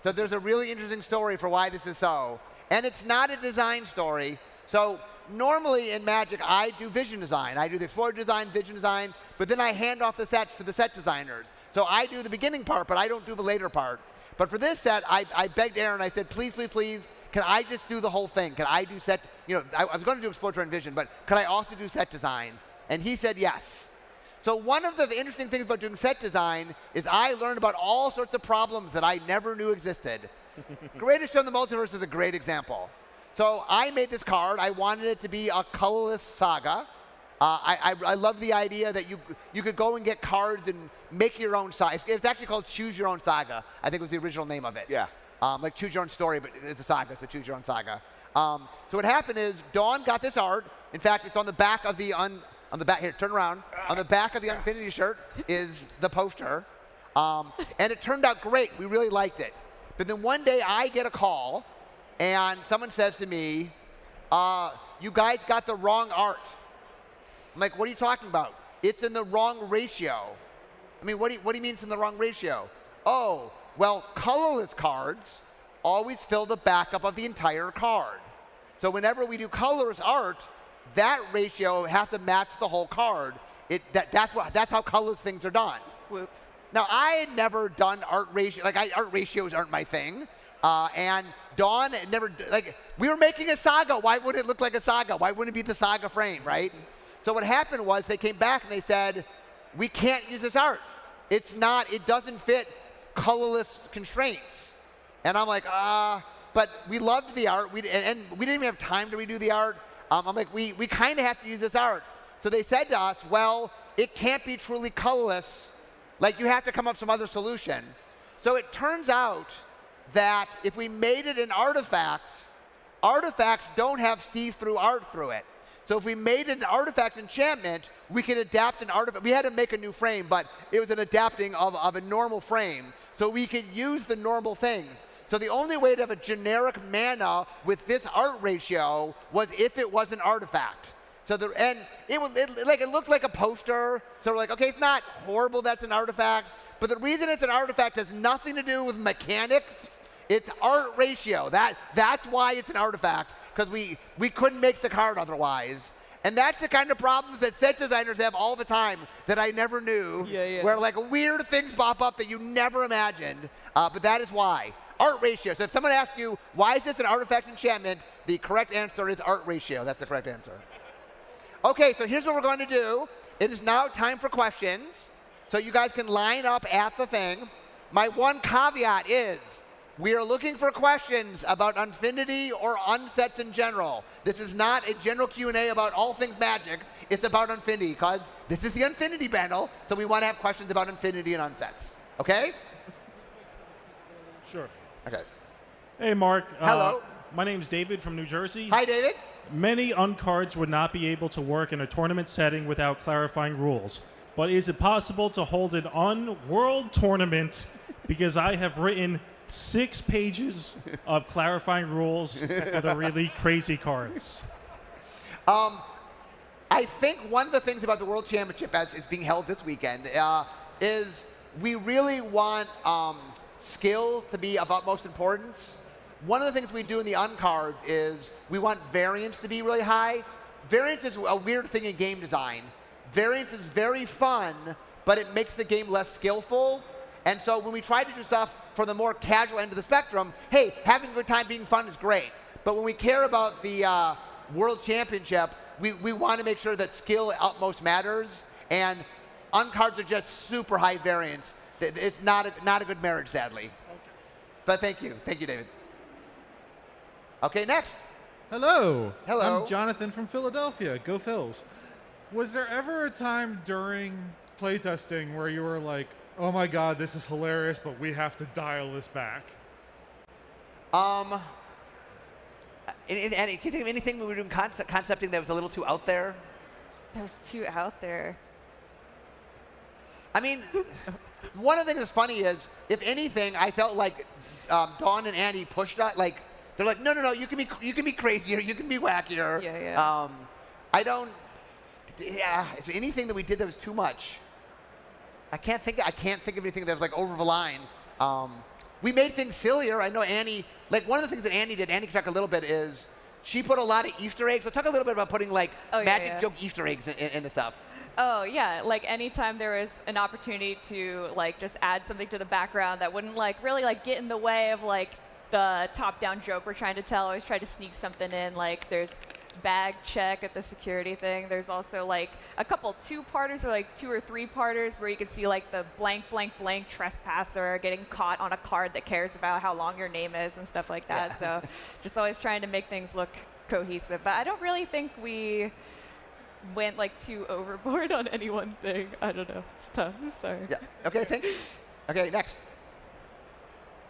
So there's a really interesting story for why this is so. And it's not a design story. So normally in Magic, I do vision design. I do the explorer design, vision design, but then I hand off the sets to the set designers. So I do the beginning part, but I don't do the later part. But for this set, I begged Aaron, I said, please, please, please, can I just do the whole thing? Can I do set, I was going to do explorer and vision, but could I also do set design? And he said yes. So one of the interesting things about doing set design is I learned about all sorts of problems that I never knew existed. Greatest Show in the Multiverse is a great example. So I made this card. I wanted it to be a colorless saga. I love the idea that you could go and get cards and make your own saga. It's actually called Choose Your Own Saga. I think was the original name of it. Yeah. Like Choose Your Own Story, but it's a saga, so Choose Your Own Saga. So what happened is Dawn got this art. In fact, it's on the back of the on the back here. Turn around. On the back of the Unfinity shirt is the poster, and it turned out great. We really liked it. But then one day I get a call, and someone says to me, "You guys got the wrong art." I'm like, "What are you talking about? It's in the wrong ratio." I mean, what do you mean it's in the wrong ratio? Oh, well, colorless cards always fill the backup of the entire card. So whenever we do colorless art, that ratio has to match the whole card. That's how colorless things are done. Whoops. Now, I had never done art ratio. Art ratios aren't my thing. And Dawn had never, we were making a saga. Why wouldn't it look like a saga? Why wouldn't it be the saga frame, right? So what happened was they came back and they said, we can't use this art. It doesn't fit colorless constraints. And I'm like, but we loved the art. And we didn't even have time to redo the art. I'm like, we kind of have to use this art. So they said to us, well, it can't be truly colorless. You have to come up with some other solution. So it turns out that if we made it an artifact, artifacts don't have see-through art through it. So if we made it an artifact enchantment, we could adapt an artifact. We had to make a new frame, but it was an adapting of a normal frame. So we could use the normal things. So the only way to have a generic mana with this art ratio was if it was an artifact. So it looked like a poster. So we're like, okay, it's not horrible that's an artifact, but the reason it's an artifact has nothing to do with mechanics. It's art ratio. That's why it's an artifact, because we couldn't make the card otherwise. And that's the kind of problems that set designers have all the time that I never knew, where weird things pop up that you never imagined. But that is why. Art ratio. So if someone asks you, why is this an artifact enchantment? The correct answer is art ratio. That's the correct answer. Okay, so here's what we're going to do. It is now time for questions. So you guys can line up at the thing. My one caveat is, We are looking for questions about Unfinity or unsets in general. This is not a general Q&A about all things Magic. It's about Unfinity, because this is the Unfinity panel, so we want to have questions about Unfinity and unsets. Okay? Sure. Okay. Hey, Mark. Hello. My name's David from New Jersey. Hi, David. Many uncards would not be able to work in a tournament setting without clarifying rules. But is it possible to hold an unworld tournament? Because I have written 6 pages of clarifying rules for the really crazy cards. I think one of the things about the World Championship, as it's being held this weekend, is we really want skill to be of utmost importance. One of the things we do in the uncards is we want variance to be really high. Variance is a weird thing in game design. Variance is very fun, but it makes the game less skillful. And so when we try to do stuff for the more casual end of the spectrum, hey, having a good time being fun is great. But when we care about the World Championship, we want to make sure that skill at utmost matters. And uncards are just super high variance. It's not a good marriage, sadly. Okay. But thank you. Thank you, David. Okay, next. Hello. Hello. I'm Jonathan from Philadelphia. Go Phils. Was there ever a time during playtesting where you were like, oh my god, this is hilarious, but we have to dial this back? And can you think of anything we were doing concepting that was a little too out there? That was too out there. I mean, one of the things that's funny is, if anything, I felt like Dawn and Annie pushed us. Like, they're like, no, you can be crazier, you can be wackier. Yeah. I don't. Yeah. Is there anything that we did that was too much? I can't think of anything that was like over the line. We made things sillier. I know Annie. Like, one of the things that Annie did, Annie can talk a little bit, is she put a lot of Easter eggs. So talk a little bit about putting like magic joke Easter eggs in the stuff. Oh, yeah. Like, anytime there was an opportunity to, like, just add something to the background that wouldn't, like, really, like, get in the way of, like, the top-down joke we're trying to tell, always try to sneak something in. Like, there's bag check at the security thing. There's also, like, a couple 2-parters or, like, 2 or 3-parters where you can see, like, the blank, blank, blank trespasser getting caught on a card that cares about how long your name is and stuff like that. Yeah. So just always trying to make things look cohesive. But I don't really think we went like too overboard on any one thing. I don't know. It's tough. Sorry. Yeah. Okay, thank you. Okay, next.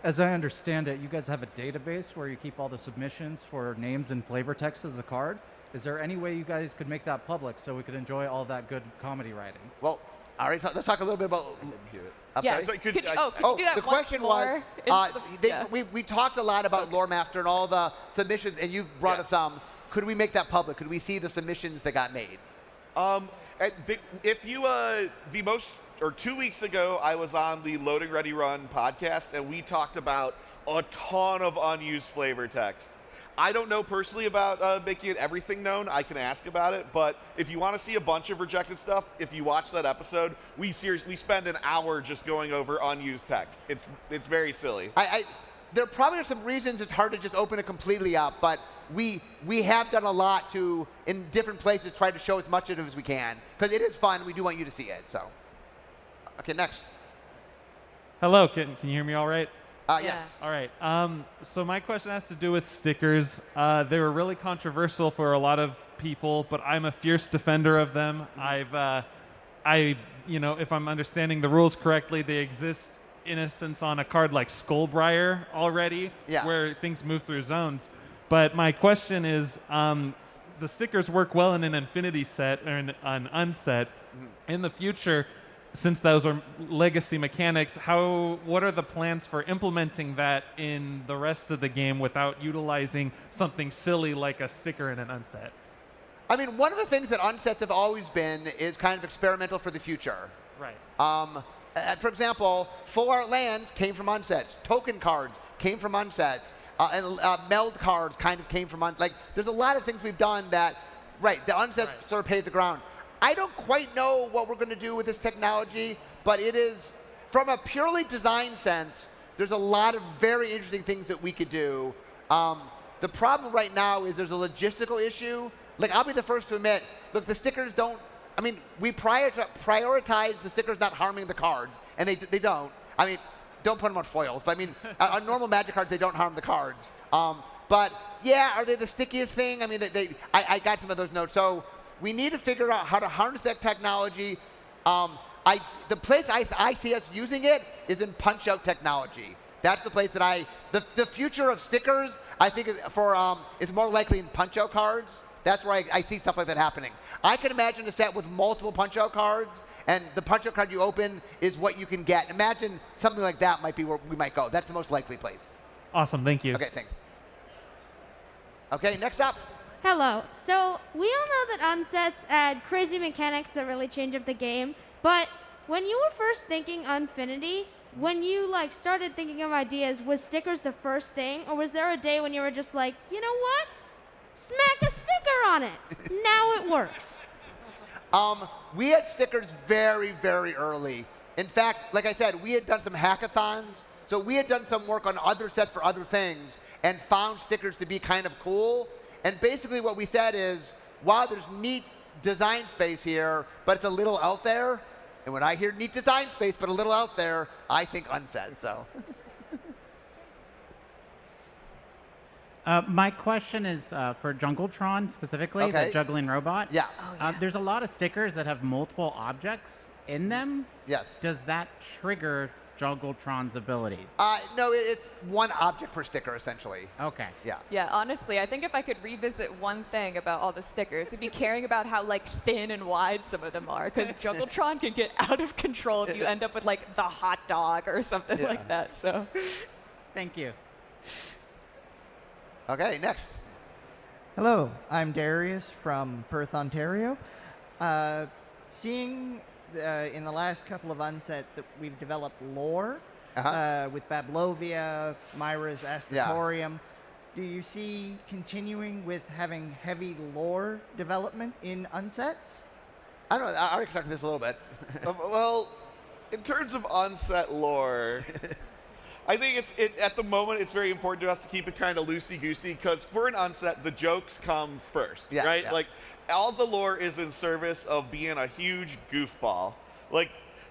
As I understand it, you guys have a database where you keep all the submissions for names and flavor text of the card. Is there any way you guys could make that public so we could enjoy all that good comedy writing? Well, Ari, let's talk a little bit about. Yeah. So could you do that the once question more? was, we talked a lot about Lore Master and all the submissions, and you brought up some. Could we make that public? Could we see the submissions that got made? If you, 2 weeks ago, I was on the Loading Ready Run podcast, and we talked about a ton of unused flavor text. I don't know personally about making it everything known. I can ask about it, but if you want to see a bunch of rejected stuff, if you watch that episode, we spend an hour just going over unused text. It's very silly. There probably are some reasons it's hard to just open it completely up, but we have done a lot to, in different places, try to show as much of it as we can, because it is fun. We do want you to see it. So, okay, next. Hello, can you hear me all right? Yes. All right. So my question has to do with stickers. They were really controversial for a lot of people, but I'm a fierce defender of them. If I'm understanding the rules correctly, they exist in a sense on a card like Skullbriar already, where things move through zones. But my question is, the stickers work well in an Infinity set or an unset. In the future, since those are legacy mechanics, what are the plans for implementing that in the rest of the game without utilizing something silly like a sticker in an unset? I mean, one of the things that unsets have always been is kind of experimental for the future. Right. For example, full art lands came from unsets. Token cards came from unsets. And meld cards kind of came from like, there's a lot of things we've done that, the unsets sort of paved the ground. I don't quite know what we're going to do with this technology, but it is, from a purely design sense, there's a lot of very interesting things that we could do. The problem right now is there's a logistical issue. Like, I'll be the first to admit, look, the stickers don't, we prioritize the stickers not harming the cards, and they don't. don't put them on foils. But I mean, on normal Magic cards, they don't harm the cards. But yeah, are they the stickiest thing? I mean, I got some of those notes. So we need to figure out how to harness that technology. The place I see us using it is in punch-out technology. That's the place that the future of stickers, I think, is more likely in punch-out cards. That's where I see stuff like that happening. I can imagine a set with multiple punch-out cards, and the punch-out card you open is what you can get. Imagine something like that might be where we might go. That's the most likely place. Awesome, thank you. Okay, thanks. Okay, next up. Hello. So we all know that unsets add crazy mechanics that really change up the game. But when you were first thinking Unfinity, when you started thinking of ideas, was stickers the first thing, or was there a day when you were just like, you know what? Smack a sticker on it. Now it works. We had stickers very, very early. In fact, like I said, we had done some hackathons. So we had done some work on other sets for other things and found stickers to be kind of cool. And basically what we said is, wow, there's neat design space here, but it's a little out there. And when I hear neat design space, but a little out there, I think unset, so. My question is for Jungletron specifically, the juggling robot. Yeah. Oh, yeah. There's a lot of stickers that have multiple objects in them. Yes. Does that trigger Jungletron's ability? No, it's one object per sticker, essentially. Okay. Yeah. Yeah, honestly, I think if I could revisit one thing about all the stickers, it'd be caring about how thin and wide some of them are, because Jungletron can get out of control if you end up with the hot dog or something like that. So, thank you. Okay, next. Hello, I'm Darius from Perth, Ontario. Seeing in the last couple of unsets that we've developed lore with Bablovia, Myra's Astratorium. Do you see continuing with having heavy lore development in unsets? I don't know. I already talked this a little bit. Well, in terms of onset lore, I think at the moment it's very important to us to keep it kind of loosey-goosey, because for an onset, the jokes come first, right? Yeah. All the lore is in service of being a huge goofball.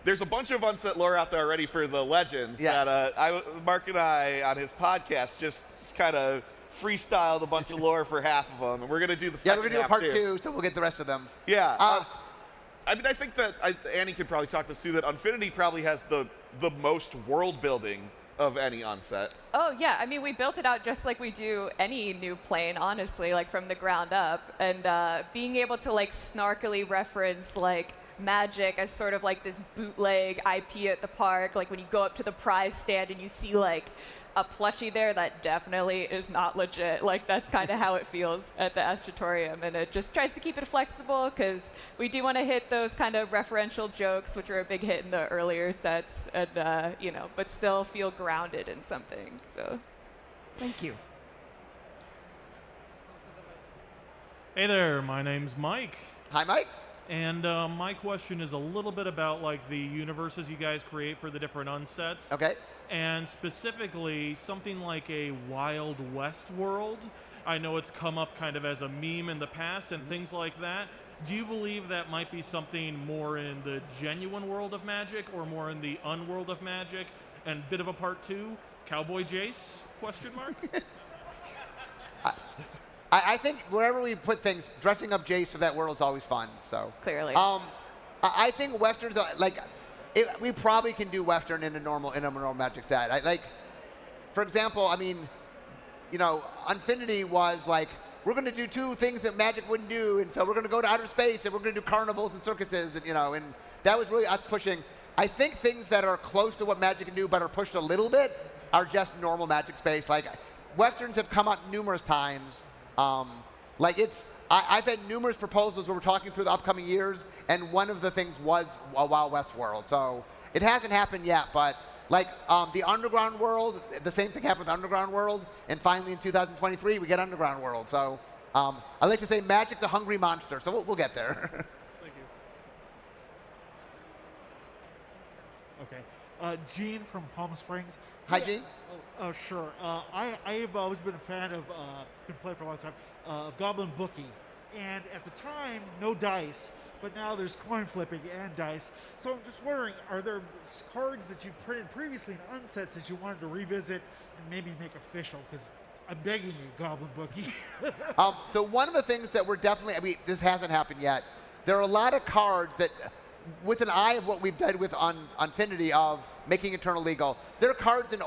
There's a bunch of unset lore out there already for the legends that Mark and I on his podcast just kind of freestyled a bunch of lore for half of them, and we're gonna do the second we're gonna do a half part too. 2, so we'll get the rest of them. Yeah. I mean, I think that Annie could probably talk this too. That Unfinity probably has the most world building of any onset. Oh yeah, I mean, we built it out just like we do any new plane, honestly, from the ground up, and being able to snarkily reference Magic as sort of this bootleg IP at the park, when you go up to the prize stand and you see a plushie there that definitely is not legit. That's kind of how it feels at the Astratorium, and it just tries to keep it flexible because we do want to hit those kind of referential jokes, which were a big hit in the earlier sets, and but still feel grounded in something. So, thank you. Hey there, my name's Mike. Hi, Mike. And my question is a little bit about the universes you guys create for the different unsets. Okay. And specifically something like a Wild West world. I know it's come up kind of as a meme in the past and things like that. Do you believe that might be something more in the genuine world of Magic or more in the unworld of Magic? And bit of a part 2, Cowboy Jace? Question mark. I think wherever we put things, dressing up Jace for that world is always fun. So clearly, I think westerns are, we probably can do western in a normal Magic set. For example, I mean, Unfinity was we're going to do 2 things that Magic wouldn't do, and so we're going to go to outer space and we're going to do carnivals and circuses, and that was really us pushing. I think things that are close to what Magic can do but are pushed a little bit are just normal Magic space. Westerns have come up numerous times. I've had numerous proposals where we're talking through the upcoming years, and one of the things was a Wild West world. So it hasn't happened yet, but the Underground world, the same thing happened with Underground world, and finally in 2023 we get Underground world. So I like to say Magic's a hungry monster, so we'll get there. Thank you. Okay. Gene from Palm Springs. Hi, Gene. Oh, sure. I've always been a fan of, been playing for a long time, of Goblin Bookie. and at the time, no dice, but now there's coin flipping and dice. So I'm just wondering, are there cards that you printed previously in unsets that you wanted to revisit and maybe make official? Because I'm begging you, Goblin Bookie. So one of the things that we're definitely, I mean, this hasn't happened yet. There are a lot of cards that, with an eye of what we've done with Unfinity of making Eternal legal, there are cards in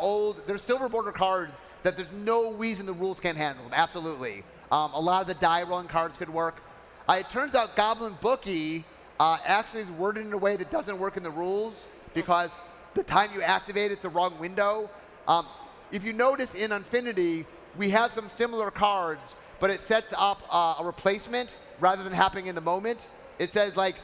there's silver border cards that there's no reason the rules can't handle them, absolutely. A lot of the die rolling cards could work. It turns out Goblin Bookie actually is worded in a way that doesn't work in the rules because the time you activate it's the wrong window. If you notice in Unfinity, we have some similar cards, but it sets up a replacement rather than happening in the moment. It says, like,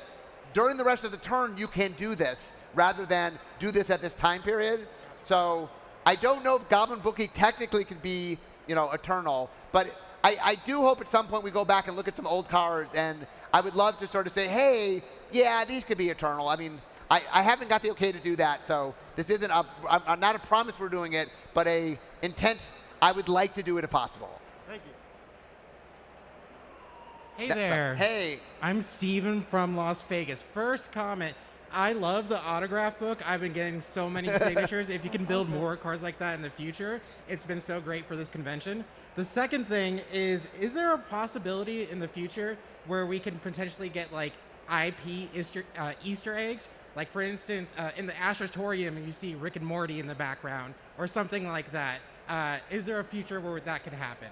during the rest of the turn, you can do this, rather than do this at this time period. So I don't know if Goblin Bookie technically could be, eternal, but I do hope at some point we go back and look at some old cards, and I would love to sort of say, hey, yeah, these could be eternal. I mean, I haven't got the okay to do that, so this isn't not a promise we're doing it, but a intent. I would like to do it if possible. Thank you. Hey there. Hey. I'm Steven from Las Vegas. First comment, I love the autograph book. I've been getting so many signatures. If you can build more cards like that in the future, it's been so great for this convention. The second thing is there a possibility in the future where we can potentially get like IP Easter eggs? Like for instance, in the Astrotorium, you see Rick and Morty in the background or something like that. Is there a future where that could happen?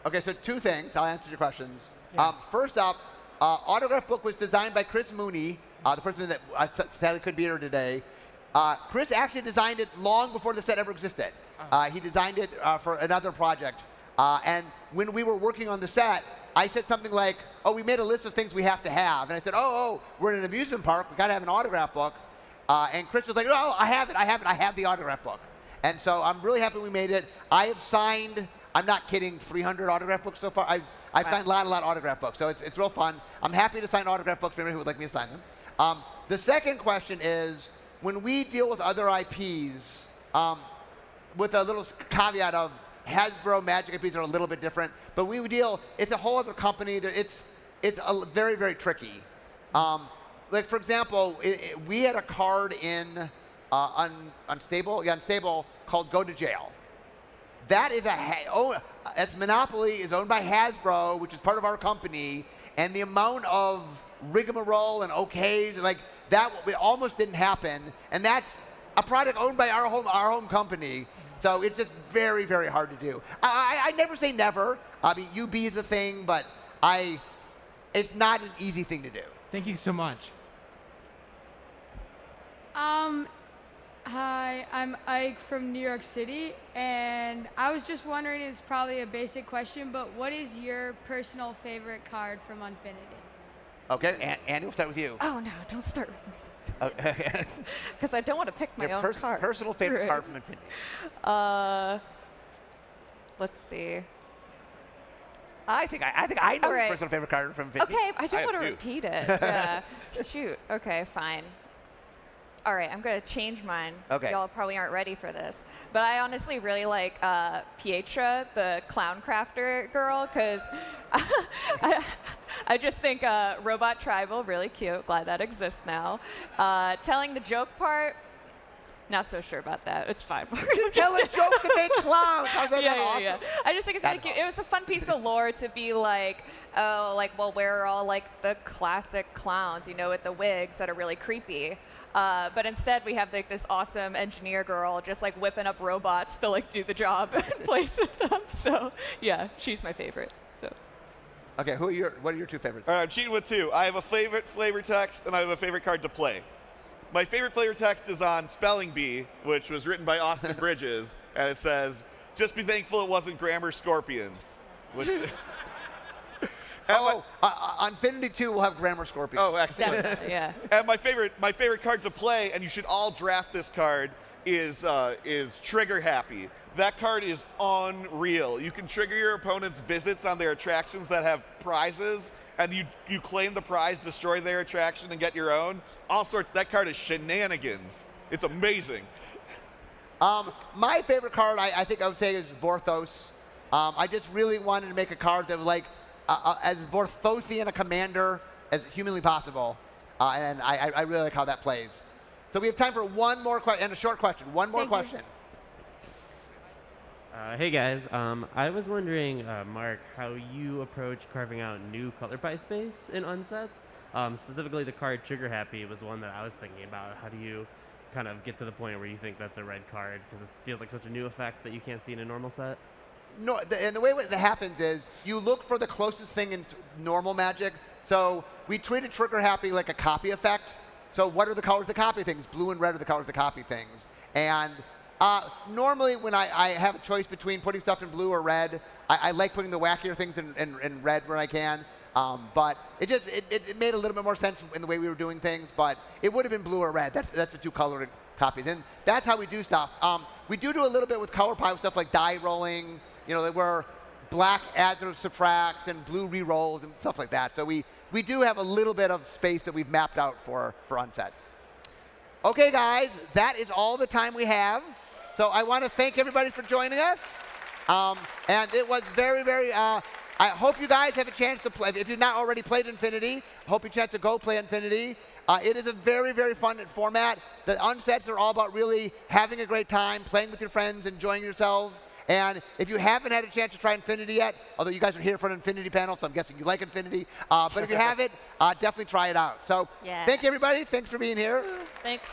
Okay, so two things. I'll answer your questions. Yeah. First up, autograph book was designed by Chris Mooney, the person that sadly couldn't be here today. Chris actually designed it long before the set ever existed. He designed it for another project. And when we were working on the set, I said something like, oh, we made a list of things we have to have. And I said, oh, we're in an amusement park. We've got to have an autograph book. And Chris was like, oh, I have the autograph book. And so I'm really happy we made it. I have signed, I'm not kidding, 300 autograph books so far. I've signed a lot of autograph books, so it's real fun. I'm happy to sign autograph books for anyone who would like me to sign them. The second question is, when we deal with other IPs, with a little caveat of Hasbro Magic IPs are a little bit different, but it's a whole other company. It's very, very tricky. Like, for example, we had a card in Unstable called Go to Jail. That is as Monopoly is owned by Hasbro, which is part of our company, and the amount of rigmarole and okays, like that, it almost didn't happen. And that's a product owned by our home company. So it's just very, very hard to do. I never say never. I mean, UB is a thing, but it's not an easy thing to do. Thank you so much. Hi, I'm Ike from New York City, and I was just wondering, it's probably a basic question, but what is your personal favorite card from Unfinity? Okay, Andy, we'll start with you. Oh, no, don't start with me. Okay. Because I don't want to pick my own card. Personal favorite card from Infinity. Let's see. I think I know right. your personal favorite card from Infinity. Okay, I don't want to repeat it. Yeah. Shoot. Okay, fine. All right, I'm going to change mine. Okay. Y'all probably aren't ready for this. But I honestly really like Pietra, the clown crafter girl, because I just think Robot Tribal, really cute. Glad that exists now. Telling the joke part, not so sure about that. It's fine. Tell a joke to make clowns. How's that awesome? Yeah. I just think it's really cute. It was a fun piece of lore to be like, oh, like, well, where are all like the classic clowns, with the wigs that are really creepy. But instead, we have like this awesome engineer girl just like whipping up robots to like do the job and place with them. So yeah, she's my favorite. So. Okay, what are your two favorites? All right, I'm cheating with two. I have a favorite flavor text, and I have a favorite card to play. My favorite flavor text is on Spelling Bee, which was written by Austin Bridges, and it says, "Just be thankful it wasn't Grammar Scorpions." Which Infinity 2 will have Grammar Scorpions. Oh, excellent. Definitely, yeah. And my favorite card to play, and you should all draft this card, is Trigger Happy. That card is unreal. You can trigger your opponent's visits on their attractions that have prizes, and you claim the prize, destroy their attraction, and get your own. All sorts. That card is shenanigans. It's amazing. My favorite card, I think I would say, is Vorthos. I just really wanted to make a card that was like, as Vorthothian a commander as humanly possible. And I really like how that plays. So we have time for one more question, and a short question. One more question. Hey guys, I was wondering, Mark, how you approach carving out new color pie space in unsets. Specifically, the card Trigger Happy was one that I was thinking about. How do you kind of get to the point where you think that's a red card because it feels like such a new effect that you can't see in a normal set? No, and the way that happens is you look for the closest thing in normal Magic. So we treated Trigger Happy like a copy effect. So what are the colors of copy things? Blue and red are the colors of copy things. And normally when I have a choice between putting stuff in blue or red, I like putting the wackier things in red when I can. But it made a little bit more sense in the way we were doing things. But it would have been blue or red. That's the two colored copies. And that's how we do stuff. We do a little bit with color pie with stuff like die rolling, where black adds or subtracts and blue re-rolls and stuff like that. So we do have a little bit of space that we've mapped out for unsets. Okay, guys, that is all the time we have. So I want to thank everybody for joining us. And it was very, very, I hope you guys have a chance to play. If you've not already played Infinity, I hope you have a chance to go play Infinity. It is a very, very fun format. The unsets are all about really having a great time, playing with your friends, enjoying yourselves. And if you haven't had a chance to try Infinity yet, although you guys are here for an Infinity panel, so I'm guessing you like Infinity, but if you haven't, definitely try it out. So thank you, everybody. Thanks for being here. Thanks.